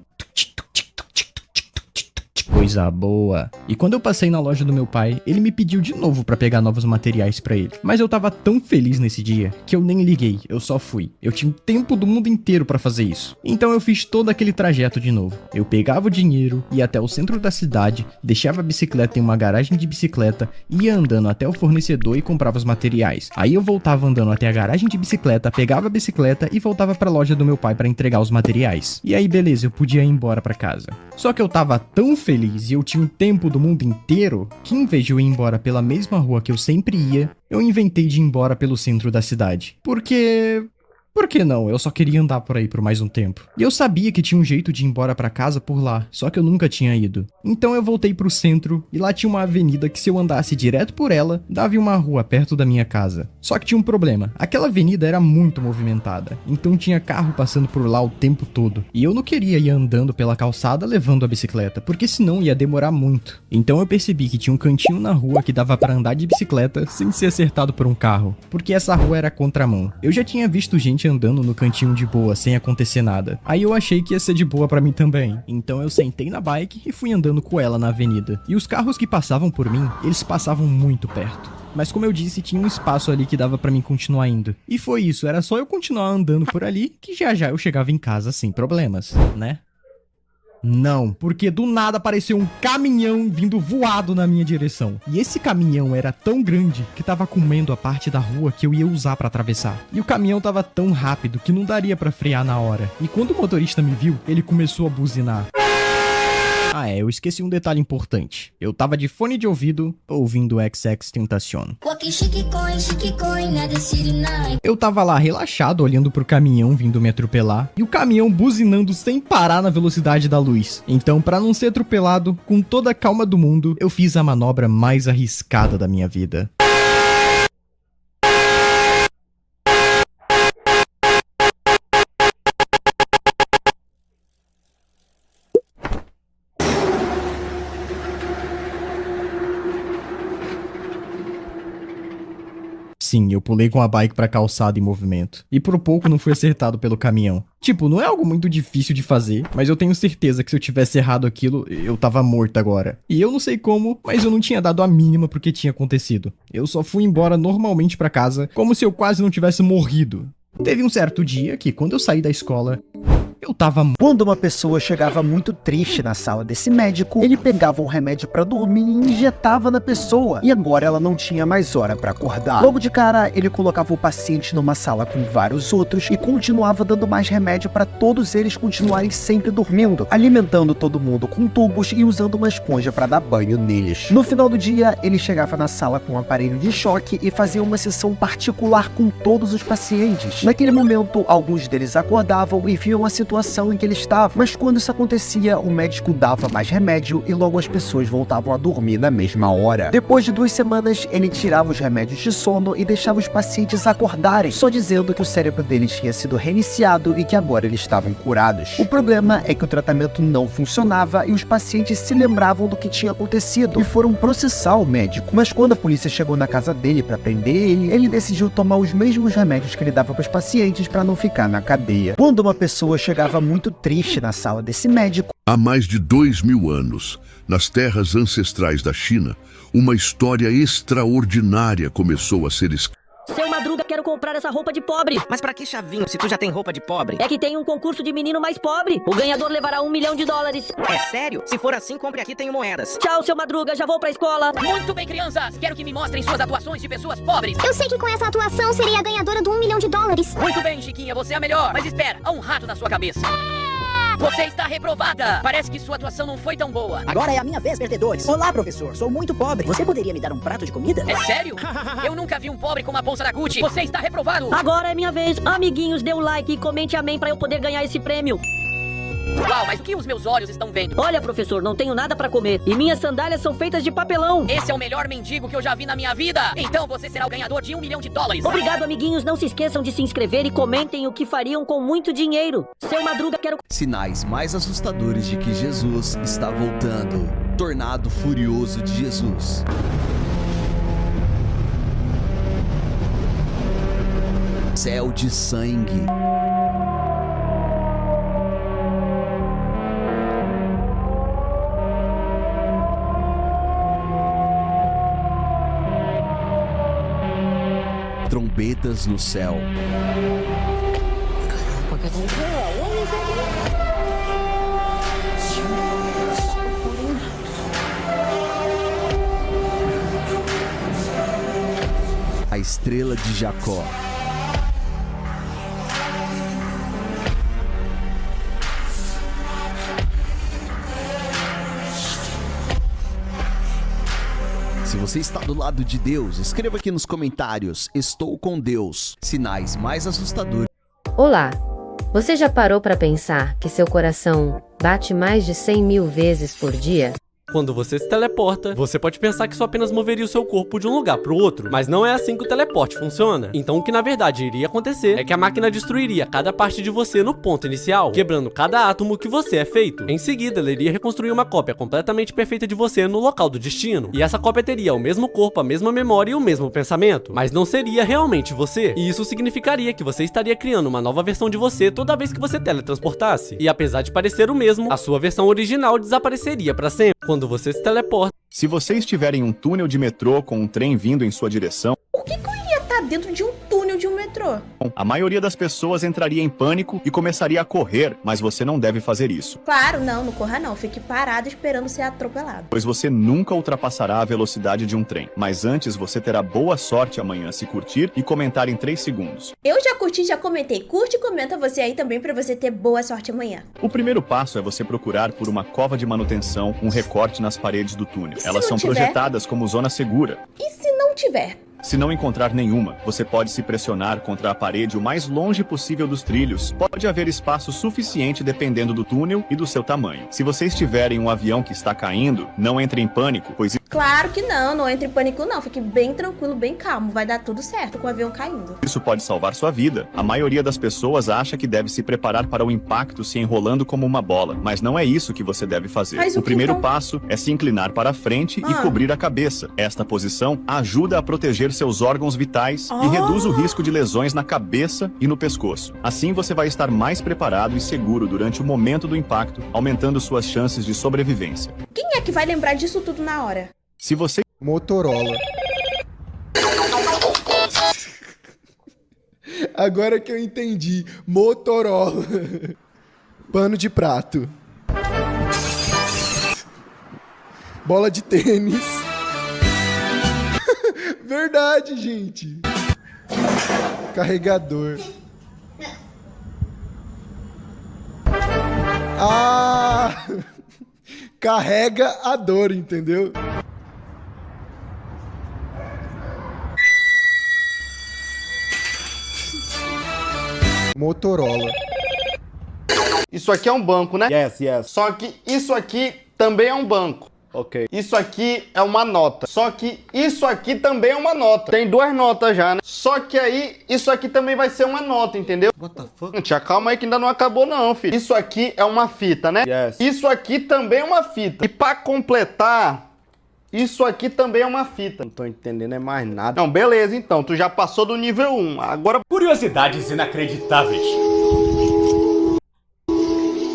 Coisa boa. E quando eu passei na loja do meu pai, ele me pediu de novo pra pegar novos materiais pra ele. Mas eu tava tão feliz nesse dia que eu nem liguei, eu só fui. Eu tinha o tempo do mundo inteiro pra fazer isso. Então eu fiz todo aquele trajeto de novo. Eu pegava o dinheiro, ia até o centro da cidade, deixava a bicicleta em uma garagem de bicicleta, ia andando até o fornecedor e comprava os materiais. Aí eu voltava andando até a garagem de bicicleta, pegava a bicicleta e voltava pra loja do meu pai pra entregar os materiais. E aí beleza, eu podia ir embora pra casa. Só que eu tava tão feliz e eu tinha o tempo do mundo inteiro que, em vez de eu ir embora pela mesma rua que eu sempre ia, eu inventei de ir embora pelo centro da cidade. Porque... Por que não? Eu só queria andar por aí por mais um tempo. E eu sabia que tinha um jeito de ir embora pra casa por lá, só que eu nunca tinha ido. Então eu voltei pro centro e lá tinha uma avenida que, se eu andasse direto por ela, dava em uma rua perto da minha casa. Só que tinha um problema. Aquela avenida era muito movimentada, então tinha carro passando por lá o tempo todo. E eu não queria ir andando pela calçada levando a bicicleta, porque senão ia demorar muito. Então eu percebi que tinha um cantinho na rua que dava pra andar de bicicleta sem ser acertado por um carro, porque essa rua era contramão. Eu já tinha visto gente andando no cantinho de boa, sem acontecer nada. Aí eu achei que ia ser de boa pra mim também. Então eu sentei na bike e fui andando com ela na avenida. E os carros que passavam por mim, eles passavam muito perto. mas como eu disse, tinha um espaço ali que dava pra mim continuar indo. E foi isso, era só eu continuar andando por ali, que já eu chegava em casa sem problemas, né? Não, porque do nada apareceu um caminhão vindo voado na minha direção. E esse caminhão era tão grande que tava comendo a parte da rua que eu ia usar pra atravessar. E o caminhão tava tão rápido que não daria pra frear na hora. E quando o motorista me viu, ele começou a buzinar. Ah, eu esqueci um detalhe importante. Eu tava de fone de ouvido, ouvindo XXXTentacion. Eu tava lá relaxado, olhando pro caminhão vindo me atropelar, e o caminhão buzinando sem parar na velocidade da luz. Então, pra não ser atropelado, com toda a calma do mundo, eu fiz a manobra mais arriscada da minha vida. Sim, eu pulei com a bike pra calçada em movimento. E por pouco não fui acertado pelo caminhão. Tipo, não é algo muito difícil de fazer, mas eu tenho certeza que se eu tivesse errado aquilo, eu tava morto agora. E eu não sei como, mas eu não tinha dado a mínima pro que tinha acontecido. Eu só fui embora normalmente pra casa, como se eu quase não tivesse morrido. Teve um certo dia que, quando eu saí da escola, eu tava... Quando uma pessoa chegava muito triste na sala desse médico, ele pegava um remédio pra dormir e injetava na pessoa. E agora ela não tinha mais hora pra acordar. Logo de cara, ele colocava o paciente numa sala com vários outros e continuava dando mais remédio pra todos eles continuarem sempre dormindo, alimentando todo mundo com tubos e usando uma esponja pra dar banho neles. No final do dia, ele chegava na sala com um aparelho de choque e fazia uma sessão particular com todos os pacientes. Naquele momento, alguns deles acordavam e viam a situação em que ele estava, mas quando isso acontecia, o médico dava mais remédio e logo as pessoas voltavam a dormir na mesma hora. Depois de 2 semanas, ele tirava os remédios de sono e deixava os pacientes acordarem, só dizendo que o cérebro deles tinha sido reiniciado e que agora eles estavam curados. O problema é que o tratamento não funcionava e os pacientes se lembravam do que tinha acontecido e foram processar o médico. Mas quando a polícia chegou na casa dele para prender ele decidiu tomar os mesmos remédios que ele dava para os pacientes para não ficar na cadeia. Quando uma pessoa chegava muito triste na sala desse médico... Há mais de 2000 anos, nas terras ancestrais da China, uma história extraordinária começou a ser escrita. Seu Madruga, quero comprar essa roupa de pobre. Mas pra que, Chavinho, se tu já tem roupa de pobre? É que tem um concurso de menino mais pobre. O ganhador levará $1 milhão. É sério? Se for assim, compre aqui, tenho moedas. Tchau, seu Madruga, já vou pra escola. Muito bem, crianças. Quero que me mostrem suas atuações de pessoas pobres. Eu sei que com essa atuação serei a ganhadora do $1 milhão. Muito bem, Chiquinha, você é a melhor. Mas espera, há um rato na sua cabeça. Você está reprovada! Parece que sua atuação não foi tão boa. Agora é a minha vez, perdedores. Olá, professor. Sou muito pobre. Você poderia me dar um prato de comida? É sério? Eu nunca vi um pobre com uma bolsa da Gucci. Você está reprovado! Agora é minha vez. Amiguinhos, dê um like e comente amém pra eu poder ganhar esse prêmio. Uau, mas o que os meus olhos estão vendo? Olha, professor, não tenho nada pra comer. E minhas sandálias são feitas de papelão. Esse é o melhor mendigo que eu já vi na minha vida. Então você será o ganhador de $1 milhão. Obrigado, amiguinhos. Não se esqueçam de se inscrever e comentem o que fariam com muito dinheiro. Seu Madruga, quero... Sinais mais assustadores de que Jesus está voltando. Tornado furioso de Jesus. Céu de sangue. Trombetas no céu. A estrela de Jacó. Se você está do lado de Deus, escreva aqui nos comentários: estou com Deus. Sinais mais assustadores. Olá! Você já parou para pensar que seu coração bate mais de 100.000 vezes por dia? Quando você se teleporta, você pode pensar que só apenas moveria o seu corpo de um lugar para o outro, mas não é assim que o teleporte funciona. Então o que na verdade iria acontecer é que a máquina destruiria cada parte de você no ponto inicial, quebrando cada átomo que você é feito. Em seguida, ela iria reconstruir uma cópia completamente perfeita de você no local do destino, e essa cópia teria o mesmo corpo, a mesma memória e o mesmo pensamento, mas não seria realmente você, e isso significaria que você estaria criando uma nova versão de você toda vez que você teletransportasse, e apesar de parecer o mesmo, a sua versão original desapareceria para sempre. quando você se teleporta. Se você estiver em um túnel de metrô com um trem vindo em sua direção, Por que eu iria estar dentro de um túnel de um metrô? a maioria das pessoas entraria em pânico e começaria a correr, mas você não deve fazer isso, Claro, não corra não. Fique parado esperando ser atropelado. pois você nunca ultrapassará a velocidade de um trem. Mas antes você terá boa sorte amanhã se curtir e comentar em 3 segundos. Eu já curti, já comentei. Curte e comenta você aí também pra você ter boa sorte amanhã. O primeiro passo é você procurar por uma cova de manutenção, um recorte nas paredes do túnel. se Elas não são tiver? projetadas como zona segura. E se não tiver? Se não encontrar nenhuma, você pode se pressionar contra a parede o mais longe possível dos trilhos. Pode haver espaço suficiente dependendo do túnel e do seu tamanho. Se você estiver em um avião que está caindo, não entre em pânico, pois Claro que não entre em pânico não. Fique bem tranquilo, bem calmo. Vai dar tudo certo com o avião caindo. isso pode salvar sua vida. A maioria das pessoas acha que deve se preparar para o impacto se enrolando como uma bola, mas não é isso que você deve fazer. Mas o O que primeiro então? passo é se inclinar para frente e Ah. cobrir a cabeça. Esta posição ajuda a proteger seus órgãos vitais e reduz o risco de lesões na cabeça e no pescoço. Assim você vai estar mais preparado e seguro durante o momento do impacto, aumentando suas chances de sobrevivência. Quem é que vai lembrar disso tudo na hora? Se você Motorola. Agora que eu entendi. Motorola. Pano de prato. Bola de tênis. Verdade, gente. Carregador. Ah! Carrega a dor, entendeu? Motorola. Isso aqui é um banco, né? Yes. Só que isso aqui também é um banco. Ok. Isso aqui é uma nota. Só que isso aqui também é uma nota. Tem 2 notas já, né? Só que aí, isso aqui também vai ser uma nota, entendeu? What the fuck? Tia, calma aí que ainda não acabou não, filho. Isso aqui é uma fita, né? Yes. Isso aqui também é uma fita. E pra completar, isso aqui também é uma fita. Não tô entendendo é mais nada. Não, beleza então. Tu já passou do nível 1. Agora... Curiosidades inacreditáveis.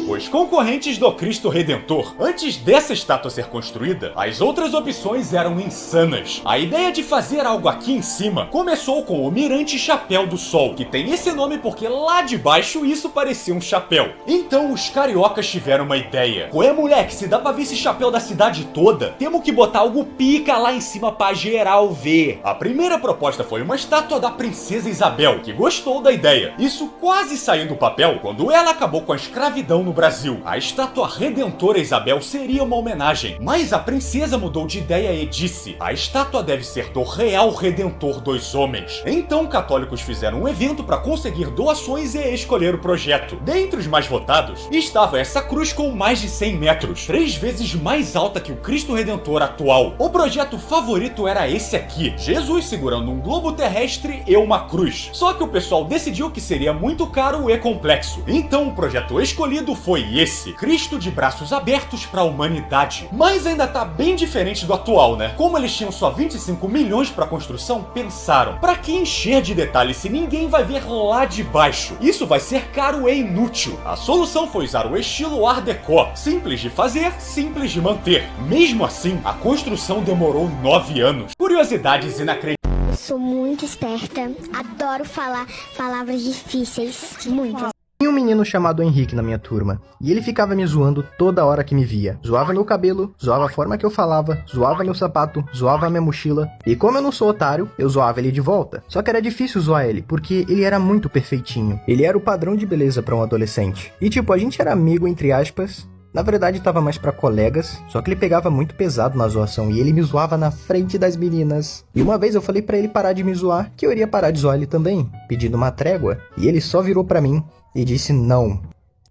Os concorrentes do Cristo Redentor. Antes dessa estátua ser construída, as outras opções eram insanas. A ideia de fazer algo aqui em cima começou com o Mirante Chapéu do Sol, que tem esse nome porque lá de baixo isso parecia um chapéu. Então os cariocas tiveram uma ideia. Ué, moleque, se dá pra ver esse chapéu da cidade toda, temos que botar algo pica lá em cima pra geral ver. A primeira proposta foi uma estátua da Princesa Isabel, que gostou da ideia. Isso quase saiu do papel quando ela acabou com a escravidão no Brasil. A estátua redentora Isabel seria uma homenagem, mas a princesa mudou de ideia e disse: a estátua deve ser do real redentor dos homens. Então católicos fizeram um evento para conseguir doações e escolher o projeto. Dentre os mais votados estava essa cruz com mais de 100 metros, 3 vezes mais alta que o Cristo Redentor atual. O projeto favorito era esse aqui, Jesus segurando um globo terrestre e uma cruz. Só que o pessoal decidiu que seria muito caro e complexo. Então o projeto escolhido foi esse, Cristo de braços abertos para a humanidade. Mas ainda tá bem diferente do atual, né? Como eles tinham só 25 milhões para construção, pensaram: pra que encher de detalhes se ninguém vai ver lá de baixo? Isso vai ser caro e inútil. A solução foi usar o estilo Art Deco, simples de fazer, simples de manter. Mesmo assim, a construção demorou 9 anos. Curiosidades inacreditáveis. Sou muito esperta, adoro falar palavras difíceis, muito. Tinha um menino chamado Henrique na minha turma, e ele ficava me zoando toda hora que me via. Zoava meu cabelo, zoava a forma que eu falava, zoava meu sapato, zoava minha mochila. E como eu não sou otário, eu zoava ele de volta. Só que era difícil zoar ele, porque ele era muito perfeitinho. Ele era o padrão de beleza pra um adolescente. E tipo, a gente era amigo entre aspas. Na verdade tava mais pra colegas, só que ele pegava muito pesado na zoação e ele me zoava na frente das meninas. E uma vez eu falei pra ele parar de me zoar, que eu iria parar de zoar ele também, pedindo uma trégua. E ele só virou pra mim e disse não.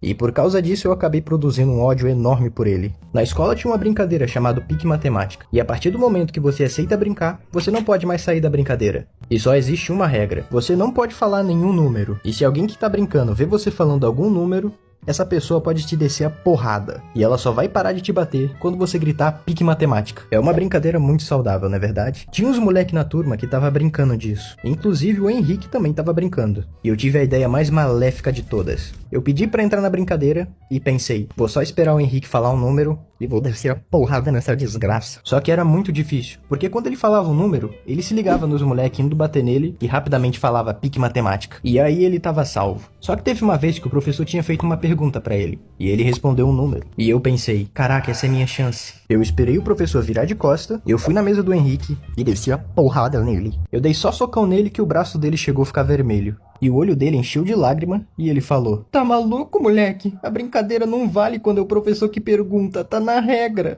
E por causa disso eu acabei produzindo um ódio enorme por ele. Na escola tinha uma brincadeira chamada Pique Matemática. E a partir do momento que você aceita brincar, você não pode mais sair da brincadeira. E só existe uma regra. Você não pode falar nenhum número. E se alguém que tá brincando vê você falando algum número, essa pessoa pode te descer a porrada. E ela só vai parar de te bater quando você gritar Pique Matemática. É uma brincadeira muito saudável, não é verdade? Tinha uns moleque na turma que tava brincando disso. Inclusive o Henrique também tava brincando. E eu tive a ideia mais maléfica de todas. Eu pedi pra entrar na brincadeira e pensei, vou só esperar o Henrique falar um número e vou descer a porrada nessa desgraça. Só que era muito difícil, porque quando ele falava um número, ele se ligava nos moleques indo bater nele e rapidamente falava pique matemática. E aí ele tava salvo. Só que teve uma vez que o professor tinha feito uma pergunta pra ele, e ele respondeu um número. E eu pensei, caraca, essa é minha chance. Eu esperei o professor virar de costa, eu fui na mesa do Henrique e desci a porrada nele. Eu dei só socão nele que o braço dele chegou a ficar vermelho. E o olho dele encheu de lágrima e ele falou: tá maluco, moleque? A brincadeira não vale quando é o professor que pergunta, tá na regra.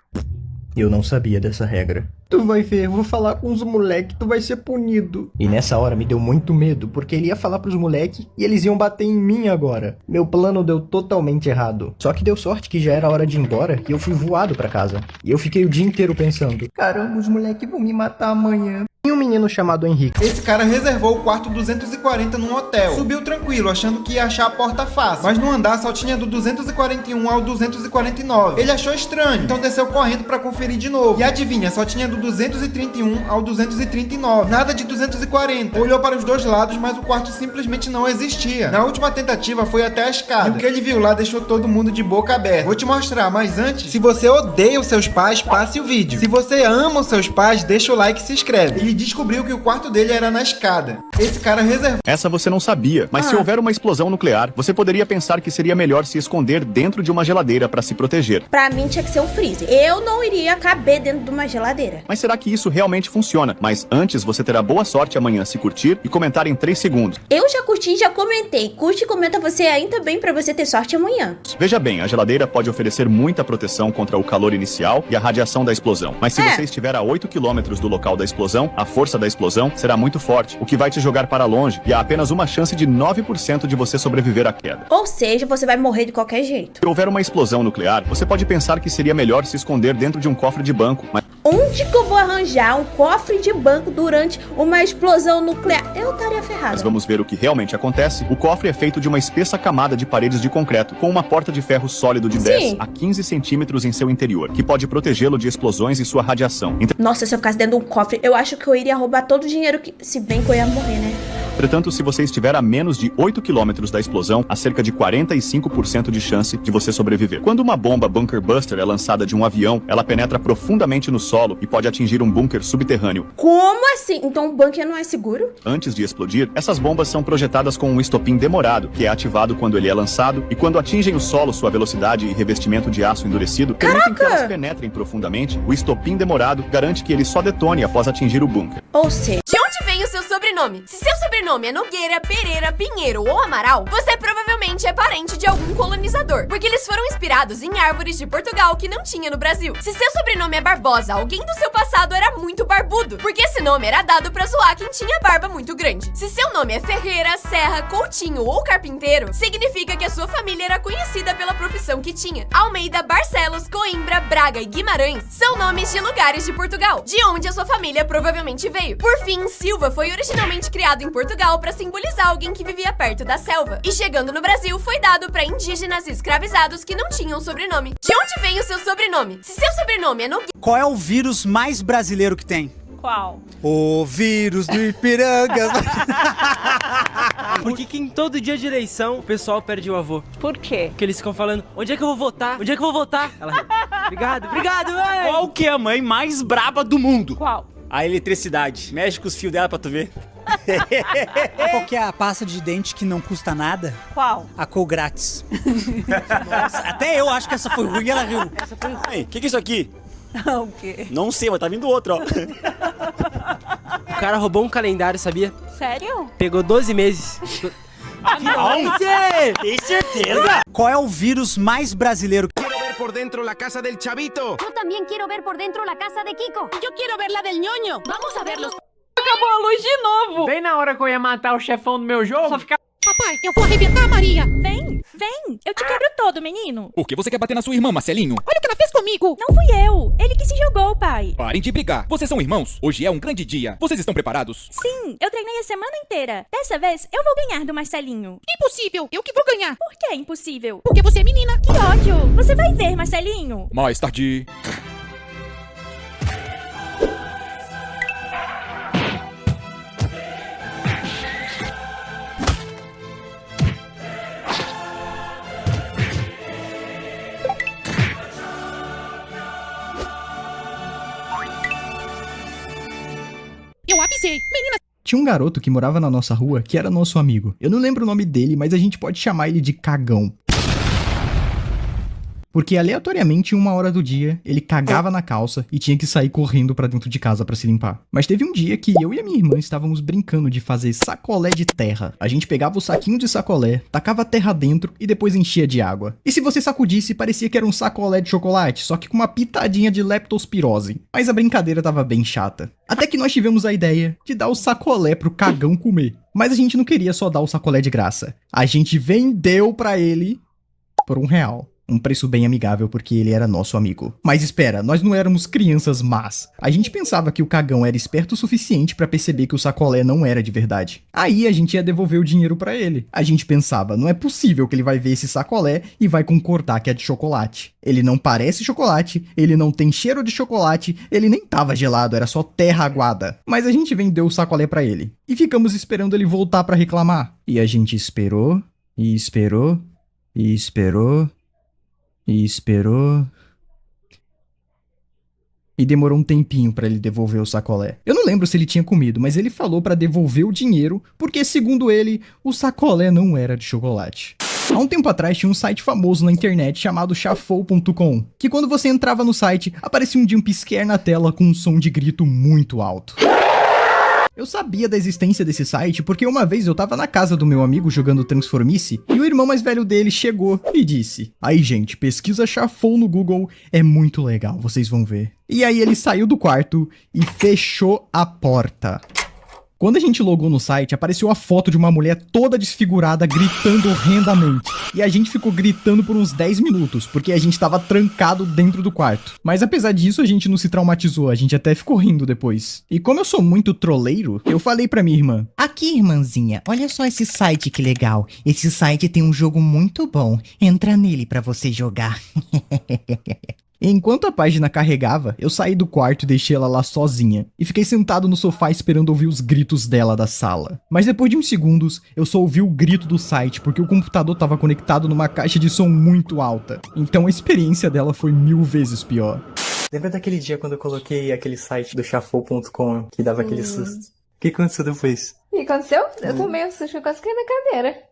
Eu não sabia dessa regra. Tu vai ver, eu vou falar com os moleque, tu vai ser punido. E nessa hora me deu muito medo, porque ele ia falar pros moleque e eles iam bater em mim agora. Meu plano deu totalmente errado. Só que deu sorte que já era hora de ir embora e eu fui voado pra casa. E eu fiquei o dia inteiro pensando: caramba, os moleque vão me matar amanhã. E um menino chamado Henrique. Esse cara reservou o quarto 240 num hotel. Subiu tranquilo, achando que ia achar a porta fácil. Mas no andar só tinha do 241 ao 249. Ele achou estranho, então desceu correndo pra conferir de novo. E adivinha, só tinha do 231 ao 239. Nada de 240. Olhou para os dois lados, mas o quarto simplesmente não existia. Na última tentativa foi até a escada. E o que ele viu lá deixou todo mundo de boca aberta. Vou te mostrar, mas antes, se você odeia os seus pais, passe o vídeo. Se você ama os seus pais, deixa o like e se inscreve. Ele descobriu que o quarto dele era na escada. Esse cara reservou. Essa você não sabia, mas se houver uma explosão nuclear, você poderia pensar que seria melhor se esconder dentro de uma geladeira para se proteger. Pra mim tinha que ser um freezer. Eu não iria caber dentro de uma geladeira. Mas será que isso realmente funciona? Mas antes você terá boa sorte amanhã se curtir e comentar em 3 segundos. Eu já curti e já comentei. Curte e comenta você aí também pra você ter sorte amanhã. Veja bem, a geladeira pode oferecer muita proteção contra o calor inicial e a radiação da explosão. Mas se você estiver a 8 km do local da explosão, a força da explosão será muito forte, o que vai te jogar para longe e há apenas uma chance de 9% de você sobreviver à queda. Ou seja, você vai morrer de qualquer jeito. Se houver uma explosão nuclear, você pode pensar que seria melhor se esconder dentro de um cofre de banco, mas... Onde que eu vou arranjar um cofre de banco durante uma explosão nuclear? Eu estaria ferrada. Mas vamos ver o que realmente acontece. O cofre é feito de uma espessa camada de paredes de concreto, com uma porta de ferro sólido de 10 a 15 centímetros em seu interior, que pode protegê-lo de explosões e sua radiação. Nossa, se eu ficasse dentro de um cofre, eu acho que eu iria roubar todo o dinheiro que... Se bem que eu ia morrer, né? Entretanto, se você estiver a menos de 8 km da explosão, há cerca de 45% de chance de você sobreviver. Quando uma bomba Bunker Buster é lançada de um avião, ela penetra profundamente no solo e pode atingir um bunker subterrâneo. Como assim? Então o bunker não é seguro? Antes de explodir, essas bombas são projetadas com um estopim demorado, que é ativado quando ele é lançado, e quando atingem o solo, sua velocidade e revestimento de aço endurecido permitem que elas penetrem profundamente. O estopim demorado garante que ele só detone após atingir o bunker. Ou seja... De onde vem o seu sobrenome? Se seu sobrenome é Nogueira, Pereira, Pinheiro ou Amaral, você provavelmente é parente de algum colonizador, porque eles foram inspirados em árvores de Portugal que não tinha no Brasil. Se seu sobrenome é Barbosa, alguém do seu passado era muito barbudo, porque esse nome era dado pra zoar quem tinha barba muito grande. Se seu nome é Ferreira, Serra, Coutinho ou Carpinteiro, significa que a sua família era conhecida pela profissão que tinha. Almeida, Barcelos, Coimbra, Braga e Guimarães são nomes de lugares de Portugal, de onde a sua família provavelmente veio. Por fim, Silva foi originalmente criado em Portugal para simbolizar alguém que vivia perto da selva, e chegando no Brasil foi dado para indígenas escravizados que não tinham sobrenome. De onde vem o seu sobrenome? Se seu sobrenome é Nogueira... Qual é o vírus mais brasileiro que tem? Qual? O vírus do Ipiranga. Por que em todo dia de eleição o pessoal perde o avô? Por quê? Porque eles ficam falando, onde é que eu vou votar? Onde é que eu vou votar? Ela, obrigado, véi! Qual que é a mãe mais braba do mundo? Qual? A eletricidade. Mexe com os fios dela pra tu ver. Qual que é a pasta de dente que não custa nada? Qual? A Colgrátis. Nossa, até eu acho que essa foi ruim e ela riu. Essa foi ruim. O que é isso aqui? O quê? Não sei, mas tá vindo outro, ó. O cara roubou um calendário, sabia? Sério? Pegou 12 meses. Não! Tem certeza? Qual é o vírus mais brasileiro? Quero ver por dentro la casa del Chavito. Eu também quero ver por dentro la casa de Kiko. Eu quero ver la del Ñoño. Vamos a verlos. Acabou a luz de novo. Bem na hora que eu ia matar o chefão do meu jogo, só ficava... Papai, eu vou arrebentar a Maria. Vem, vem. Eu te quebro todo, menino. Por que você quer bater na sua irmã, Marcelinho? Olha o que ela fez comigo. Não fui eu. Ele que se jogou, pai. Parem de brigar. Vocês são irmãos. Hoje é um grande dia. Vocês estão preparados? Sim, eu treinei a semana inteira. Dessa vez, eu vou ganhar do Marcelinho. Impossível. Eu que vou ganhar. Por que impossível? Porque você é menina. Que ódio. Você vai ver, Marcelinho. Mais tarde. sei. Menina... Tinha um garoto que morava na nossa rua que era nosso amigo. Eu não lembro o nome dele, mas a gente pode chamar ele de Cagão. Porque aleatoriamente, em uma hora do dia, ele cagava na calça e tinha que sair correndo pra dentro de casa pra se limpar. Mas teve um dia que eu e a minha irmã estávamos brincando de fazer sacolé de terra. A gente pegava o saquinho de sacolé, tacava a terra dentro e depois enchia de água. E se você sacudisse, parecia que era um sacolé de chocolate, só que com uma pitadinha de leptospirose. Mas a brincadeira tava bem chata. Até que nós tivemos a ideia de dar o sacolé pro Cagão comer. Mas a gente não queria só dar o sacolé de graça. A gente vendeu pra ele por R$1. Um preço bem amigável porque ele era nosso amigo. Mas espera, nós não éramos crianças más. A gente pensava que o Cagão era esperto o suficiente pra perceber que o sacolé não era de verdade. Aí a gente ia devolver o dinheiro pra ele. A gente pensava, não é possível que ele vai ver esse sacolé e vai concordar que é de chocolate. Ele não parece chocolate, ele não tem cheiro de chocolate, ele nem tava gelado, era só terra aguada. Mas a gente vendeu o sacolé pra ele. E ficamos esperando ele voltar pra reclamar. E a gente esperou, e esperou, e esperou... E esperou... E demorou um tempinho pra ele devolver o sacolé. Eu não lembro se ele tinha comido, mas ele falou pra devolver o dinheiro, porque segundo ele, o sacolé não era de chocolate. Há um tempo atrás tinha um site famoso na internet chamado Shuffle.com, que quando você entrava no site, aparecia um jumpscare na tela com um som de grito muito alto. Eu sabia da existência desse site porque uma vez eu tava na casa do meu amigo jogando Transformice e o irmão mais velho dele chegou e disse: "Aí gente, pesquisa Shuffle no Google, é muito legal, vocês vão ver." E aí ele saiu do quarto e fechou a porta. Quando a gente logou no site, apareceu a foto de uma mulher toda desfigurada gritando horrendamente. E a gente ficou gritando por uns 10 minutos, porque a gente tava trancado dentro do quarto. Mas apesar disso, a gente não se traumatizou, a gente até ficou rindo depois. E como eu sou muito troleiro, eu falei pra minha irmã: "Aqui, irmãzinha, olha só esse site que legal. Esse site tem um jogo muito bom. Entra nele pra você jogar." Enquanto a página carregava, eu saí do quarto e deixei ela lá sozinha. E fiquei sentado no sofá esperando ouvir os gritos dela da sala. Mas depois de uns segundos, eu só ouvi o grito do site, porque o computador estava conectado numa caixa de som muito alta. Então a experiência dela foi 1000 vezes pior. Lembra daquele dia quando eu coloquei aquele site do Shuffle.com que dava aquele susto? O que aconteceu depois? O que aconteceu? Eu tomei um susto, eu quase caí na cadeira.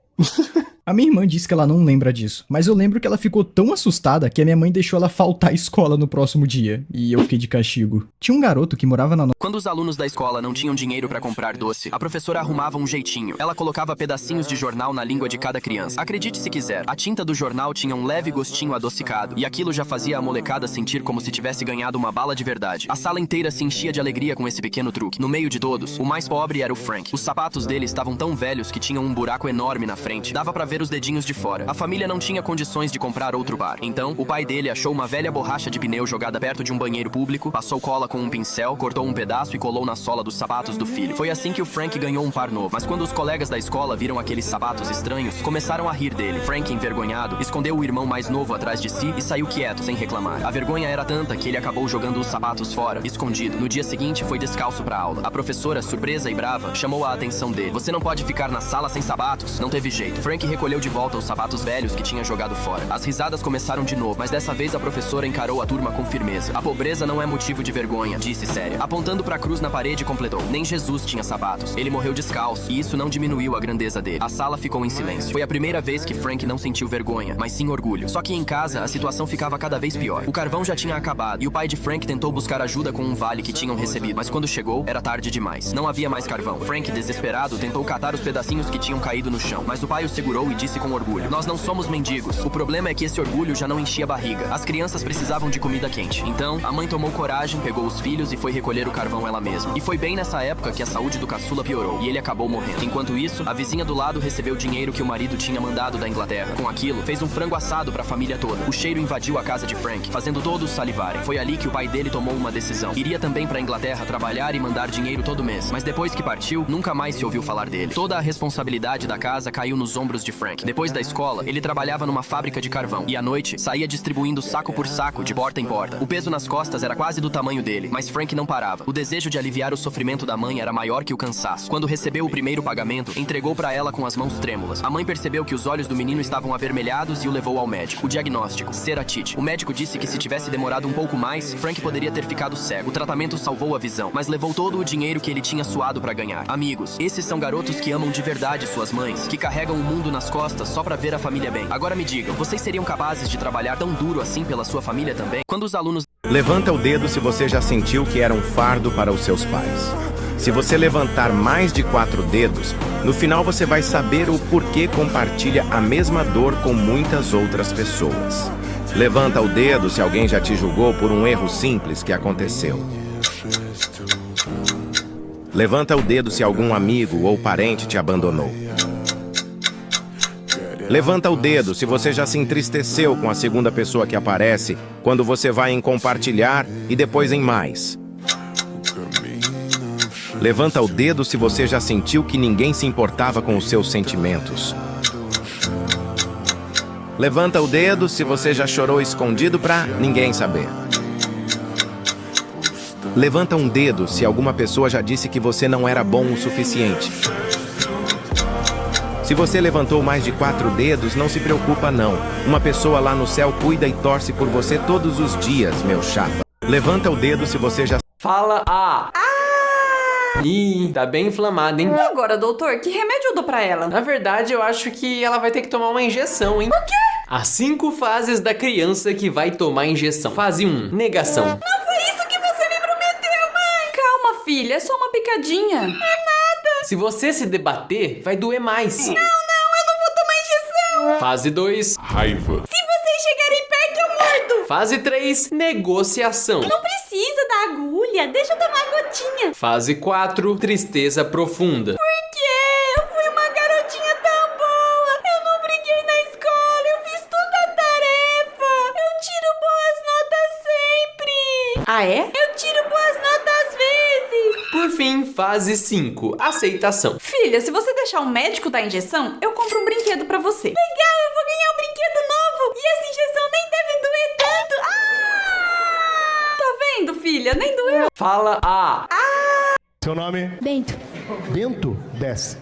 A minha irmã disse que ela não lembra disso, mas eu lembro que ela ficou tão assustada que a minha mãe deixou ela faltar à escola no próximo dia, e eu fiquei de castigo. Tinha um garoto que morava na... Quando os alunos da escola não tinham dinheiro pra comprar doce, a professora arrumava um jeitinho. Ela colocava pedacinhos de jornal na língua de cada criança. Acredite se quiser, a tinta do jornal tinha um leve gostinho adocicado, e aquilo já fazia a molecada sentir como se tivesse ganhado uma bala de verdade. A sala inteira se enchia de alegria com esse pequeno truque. No meio de todos, o mais pobre era o Frank. Os sapatos dele estavam tão velhos que tinham um buraco enorme na frente. Dava pra ver os dedinhos de fora. A família não tinha condições de comprar outro par. Então, o pai dele achou uma velha borracha de pneu jogada perto de um banheiro público, passou cola com um pincel, cortou um pedaço e colou na sola dos sapatos do filho. Foi assim que o Frank ganhou um par novo. Mas quando os colegas da escola viram aqueles sapatos estranhos, começaram a rir dele. Frank, envergonhado, escondeu o irmão mais novo atrás de si e saiu quieto, sem reclamar. A vergonha era tanta que ele acabou jogando os sapatos fora, escondido. No dia seguinte, foi descalço pra aula. A professora, surpresa e brava, chamou a atenção dele. "Você não pode ficar na sala sem sapatos." Não teve jeito. Frank recolheu de volta os sapatos velhos que tinha jogado fora. As risadas começaram de novo, mas dessa vez a professora encarou a turma com firmeza. "A pobreza não é motivo de vergonha", disse séria. Apontando pra cruz na parede, completou: "Nem Jesus tinha sapatos. Ele morreu descalço, e isso não diminuiu a grandeza dele." A sala ficou em silêncio. Foi a primeira vez que Frank não sentiu vergonha, mas sim orgulho. Só que em casa, a situação ficava cada vez pior. O carvão já tinha acabado, e o pai de Frank tentou buscar ajuda com um vale que tinham recebido, mas quando chegou, era tarde demais. Não havia mais carvão. Frank, desesperado, tentou catar os pedacinhos que tinham caído no chão, mas o pai o segurou e disse com orgulho: "Nós não somos mendigos. O problema é que esse orgulho já não enchia a barriga. As crianças precisavam de comida quente." Então, a mãe tomou coragem, pegou os filhos e foi recolher o carvão ela mesma. E foi bem nessa época que a saúde do caçula piorou, e ele acabou morrendo. Enquanto isso, a vizinha do lado recebeu o dinheiro que o marido tinha mandado da Inglaterra. Com aquilo, fez um frango assado pra família toda. O cheiro invadiu a casa de Frank, fazendo todos salivarem. Foi ali que o pai dele tomou uma decisão. Iria também pra Inglaterra trabalhar e mandar dinheiro todo mês. Mas depois que partiu, nunca mais se ouviu falar dele. Toda a responsabilidade da casa caiu nos ombros de Frank. Frank. Depois da escola, ele trabalhava numa fábrica de carvão e à noite saía distribuindo saco por saco de porta em porta. O peso nas costas era quase do tamanho dele, mas Frank não parava. O desejo de aliviar o sofrimento da mãe era maior que o cansaço. Quando recebeu o primeiro pagamento, entregou pra ela com as mãos trêmulas. A mãe percebeu que os olhos do menino estavam avermelhados e o levou ao médico. O diagnóstico: ceratite. O médico disse que se tivesse demorado um pouco mais, Frank poderia ter ficado cego. O tratamento salvou a visão, mas levou todo o dinheiro que ele tinha suado pra ganhar. Amigos, esses são garotos que amam de verdade suas mães, que carregam o mundo nas costas só pra ver a família bem. Agora me digam, vocês seriam capazes de trabalhar tão duro assim pela sua família também? Quando os alunos... Levanta o dedo se você já sentiu que era um fardo para os seus pais. Se você levantar mais de 4 dedos, no final você vai saber o porquê compartilha a mesma dor com muitas outras pessoas. Levanta o dedo se alguém já te julgou por um erro simples que aconteceu. Levanta o dedo se algum amigo ou parente te abandonou. Levanta o dedo se você já se entristeceu com a segunda pessoa que aparece quando você vai em compartilhar e depois em mais. Levanta o dedo se você já sentiu que ninguém se importava com os seus sentimentos. Levanta o dedo se você já chorou escondido pra ninguém saber. Levanta um dedo se alguma pessoa já disse que você não era bom o suficiente. Se você levantou mais de 4 dedos, não se preocupa não. Uma pessoa lá no céu cuida e torce por você todos os dias, meu chapa. Levanta o dedo se você já... Fala A. Ih, tá bem inflamada, hein? E agora, doutor? Que remédio eu dou pra ela? Na verdade, eu acho que ela vai ter que tomar uma injeção, hein? O quê? As 5 fases da criança que vai tomar injeção. Fase 1, negação. Não foi isso que você me prometeu, mãe! Calma, filha, é só uma picadinha. É nada! Se você se debater, vai doer mais. Não, eu não vou tomar injeção! Fase 2, raiva. Se vocês chegarem perto, eu mordo! Fase 3, negociação. Não precisa da agulha, deixa eu tomar a gotinha. Fase 4, tristeza profunda. Por quê? Eu fui uma garotinha tão boa. Eu não briguei na escola, eu fiz toda a tarefa. Eu tiro boas notas sempre. Ah, é? Eu tiro boas notas às vezes. Por fim, fase 5, aceitação. Filha, se você deixar o médico dar injeção, eu compro um brinquedo pra você. Legal, eu vou ganhar um brinquedo novo. E essa injeção nem deve doer tanto. Ah! Tá vendo, filha? Nem doeu. Fala A. Seu nome? Bento. Bento? Desce.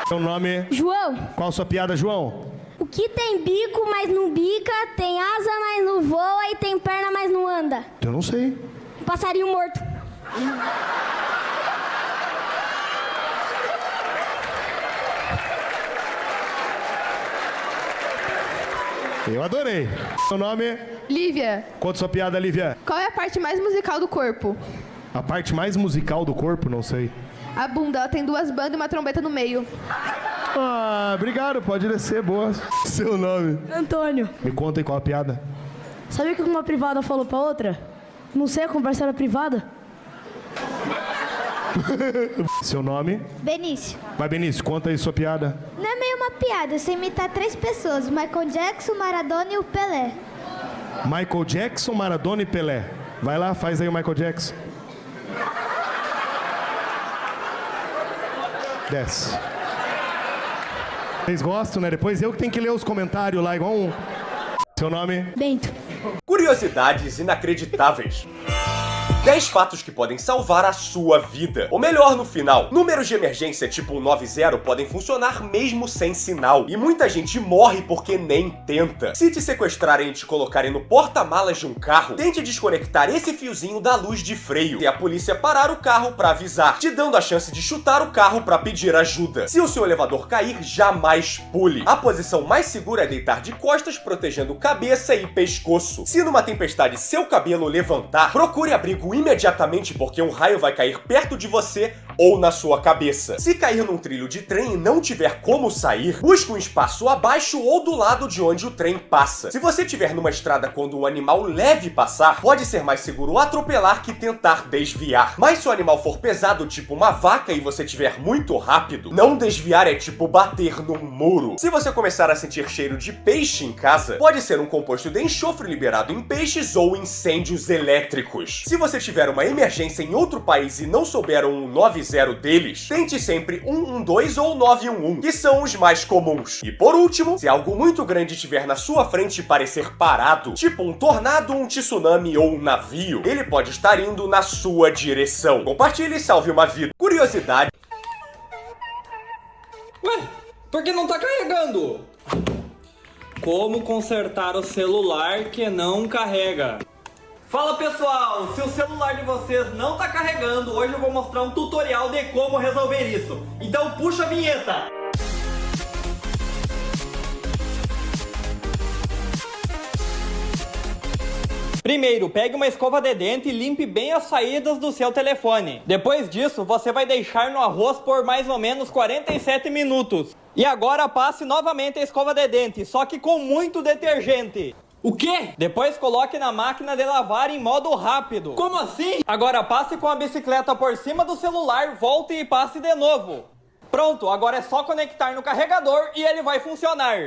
Seu nome? João. Qual a sua piada, João? O que tem bico, mas não bica, tem asa, mas não voa e tem perna, mas não anda? Eu não sei. Um passarinho morto. Eu adorei. Seu nome? Lívia. Conta sua piada, Lívia. Qual é a parte mais musical do corpo? A parte mais musical do corpo? Não sei. A bunda, ela tem 2 bandas e uma trombeta no meio. Ah, obrigado. Pode descer, boa. Seu nome? Antônio. Me conta aí qual a piada. Sabe o que uma privada falou pra outra? Não sei, a conversa era privada. Seu nome? Benício. Vai, Benício, conta aí sua piada. Não é meio uma piada, você imitar 3 pessoas, Michael Jackson, Maradona e o Pelé. Michael Jackson, Maradona e Pelé. Vai lá, faz aí o Michael Jackson. Desce. Vocês gostam, né? Depois eu que tenho que ler os comentários lá, igual um... Seu nome? Bento. Curiosidades inacreditáveis. 10 fatos que podem salvar a sua vida. Ou melhor, no final, números de emergência tipo 190 podem funcionar mesmo sem sinal. E muita gente morre porque nem tenta. Se te sequestrarem e te colocarem no porta-malas de um carro, tente desconectar esse fiozinho da luz de freio e a polícia parar o carro pra avisar, te dando a chance de chutar o carro pra pedir ajuda. Se o seu elevador cair, jamais pule. A posição mais segura é deitar de costas, protegendo cabeça e pescoço. Se numa tempestade seu cabelo levantar, procure abrigo imediatamente porque um raio vai cair perto de você ou na sua cabeça. Se cair num trilho de trem e não tiver como sair, busque um espaço abaixo ou do lado de onde o trem passa. Se você estiver numa estrada quando um animal leve passar, pode ser mais seguro atropelar que tentar desviar. Mas se o animal for pesado, tipo uma vaca, e você estiver muito rápido, não desviar é tipo bater num muro. Se você começar a sentir cheiro de peixe em casa, pode ser um composto de enxofre liberado em peixes ou incêndios elétricos. Se você tiver uma emergência em outro país e não souber um 190, 990 deles, tente sempre 112 ou 911, que são os mais comuns. E por último, se algo muito grande estiver na sua frente e parecer parado, tipo um tornado, um tsunami ou um navio, ele pode estar indo na sua direção. Compartilhe e salve uma vida. Curiosidade. Ué, por que não tá carregando? Como consertar o celular que não carrega? Fala pessoal, se o celular de vocês não tá carregando, hoje eu vou mostrar um tutorial de como resolver isso. Então puxa a vinheta! Primeiro, pegue uma escova de dente e limpe bem as saídas do seu telefone. Depois disso, você vai deixar no arroz por mais ou menos 47 minutos. E agora passe novamente a escova de dente, só que com muito detergente. O quê? Depois coloque na máquina de lavar em modo rápido. Como assim? Agora passe com a bicicleta por cima do celular, volte e passe de novo. Pronto, agora é só conectar no carregador e ele vai funcionar.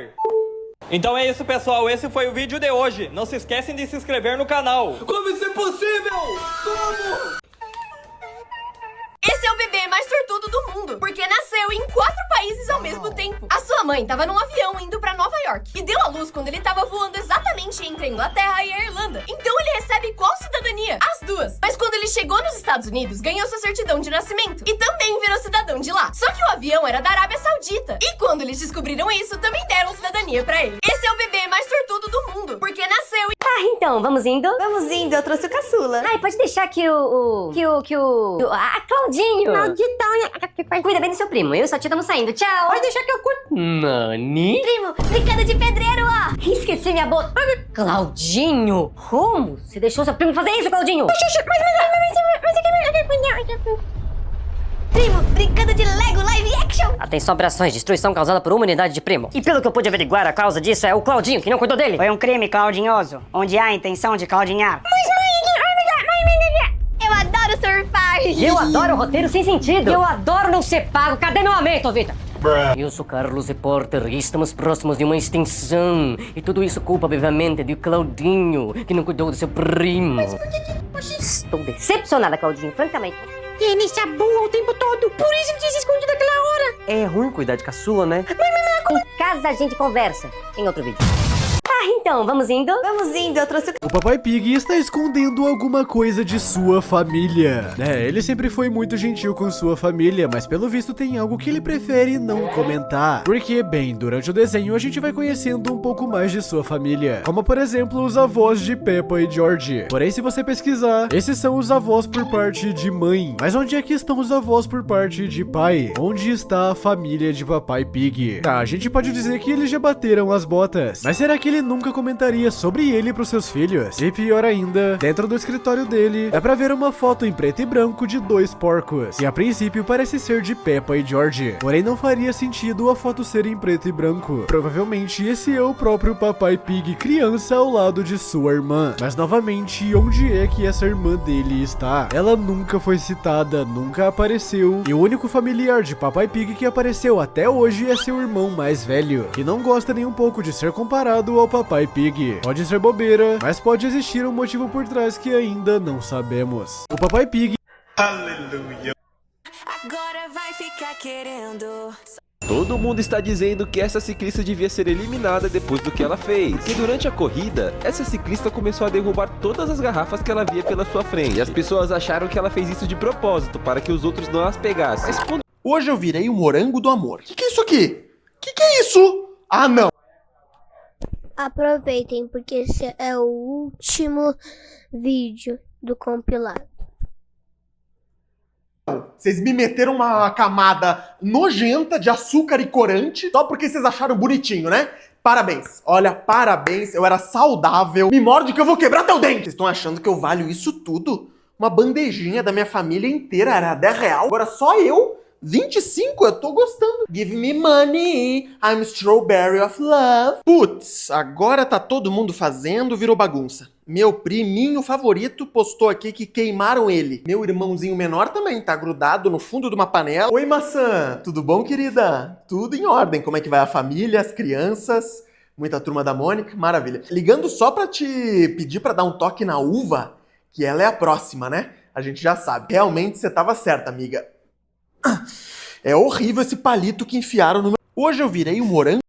Então é isso, pessoal, esse foi o vídeo de hoje. Não se esquecem de se inscrever no canal. Como isso é possível? Como? Esse é o bebê mais sortudo do mundo, porque nasceu em 4 países ao mesmo tempo. A sua mãe tava num avião indo pra Nova York e deu à luz quando ele tava voando exatamente entre a Inglaterra e a Irlanda. Então ele recebe qual cidadania? As duas. Mas quando ele chegou nos Estados Unidos, ganhou sua certidão de nascimento e também virou cidadão de lá. Só que o avião era da Arábia Saudita. E quando eles descobriram isso, também deram cidadania pra ele. Esse é o bebê mais sortudo do mundo, porque nasceu e... Ah, então, vamos indo? Vamos indo, eu trouxe o caçula. Ai, pode deixar que a Claudinho. Malditão. Cuida bem do seu primo, eu e sua tia estamos saindo. Tchau. Pode deixar que eu cuido. Nani? Primo, brincando de pedreiro, ó. Esqueci minha bolsa. Claudinho? Como? Você deixou seu primo fazer isso, Claudinho? Primo, brincando de Lego Live Action. Atenção, operações, destruição causada por uma unidade de primo. E pelo que eu pude averiguar, a causa disso é o Claudinho, que não cuidou dele. Foi um crime claudinhoso, onde há a intenção de claudinhar. Eu adoro surfar. Eu adoro roteiro sem sentido. Eu adoro não ser pago. Cadê meu aumento, Vitor? Eu sou Carlos Repórter e estamos próximos de uma extinção. E tudo isso culpa, obviamente, de Claudinho, que não cuidou do seu primo. Mas por que... Estou decepcionada, Claudinho, francamente. Ele se abua o tempo todo. Por isso ele tinha se escondido aquela hora. É ruim cuidar de caçula, né? Em casa a gente conversa. Em outro vídeo. Ah, então, vamos indo? Vamos indo, eu trouxe o Papai Pig está escondendo alguma coisa de sua família. Ele sempre foi muito gentil com sua família, mas pelo visto tem algo que ele prefere não comentar. Porque, bem, durante o desenho a gente vai conhecendo um pouco mais de sua família. Como, por exemplo, os avós de Peppa e George. Porém, se você pesquisar, esses são os avós por parte de mãe. Mas onde é que estão os avós por parte de pai? Onde está a família de Papai Pig? Tá, a gente pode dizer que eles já bateram as botas. Mas será que ele nunca comentaria sobre ele pros seus filhos? E pior ainda, dentro do escritório dele, dá pra ver uma foto em preto e branco de 2 porcos, que a princípio parece ser de Peppa e George. Porém, não faria sentido a foto ser em preto e branco. Provavelmente esse é o próprio Papai Pig criança ao lado de sua irmã. Mas novamente, onde é que essa irmã dele está? Ela nunca foi citada, nunca apareceu. E o único familiar de Papai Pig que apareceu até hoje é seu irmão mais velho, que não gosta nem um pouco de ser comparado ao Papai Pig. Pode ser bobeira, mas pode existir um motivo por trás que ainda não sabemos. O Papai Pig... Aleluia. Agora vai ficar querendo... Todo mundo está dizendo que essa ciclista devia ser eliminada depois do que ela fez. E durante a corrida, essa ciclista começou a derrubar todas as garrafas que ela via pela sua frente. E as pessoas acharam que ela fez isso de propósito, para que os outros não as pegassem. Mas quando... Hoje eu virei o morango do amor. Que é isso aqui? Que é isso? Ah, não! Aproveitem, porque esse é o último vídeo do compilado. Vocês me meteram uma camada nojenta de açúcar e corante só porque vocês acharam bonitinho, né? Parabéns. Olha, parabéns. Eu era saudável. Me morde que eu vou quebrar teu dente. Vocês estão achando que eu valho isso tudo? Uma bandejinha da minha família inteira era R$10. Agora só eu... 25, eu tô gostando. Give me money, I'm strawberry of love. Putz, agora tá todo mundo fazendo, virou bagunça. Meu priminho favorito postou aqui que queimaram ele. Meu irmãozinho menor também tá grudado no fundo de uma panela. Oi, maçã, tudo bom, querida? Tudo em ordem, como é que vai a família, as crianças? Muita turma da Mônica, maravilha. Ligando só pra te pedir pra dar um toque na uva, que ela é a próxima, né? A gente já sabe. Realmente você tava certa, amiga. É horrível esse palito que enfiaram no meu... Hoje eu virei um morango.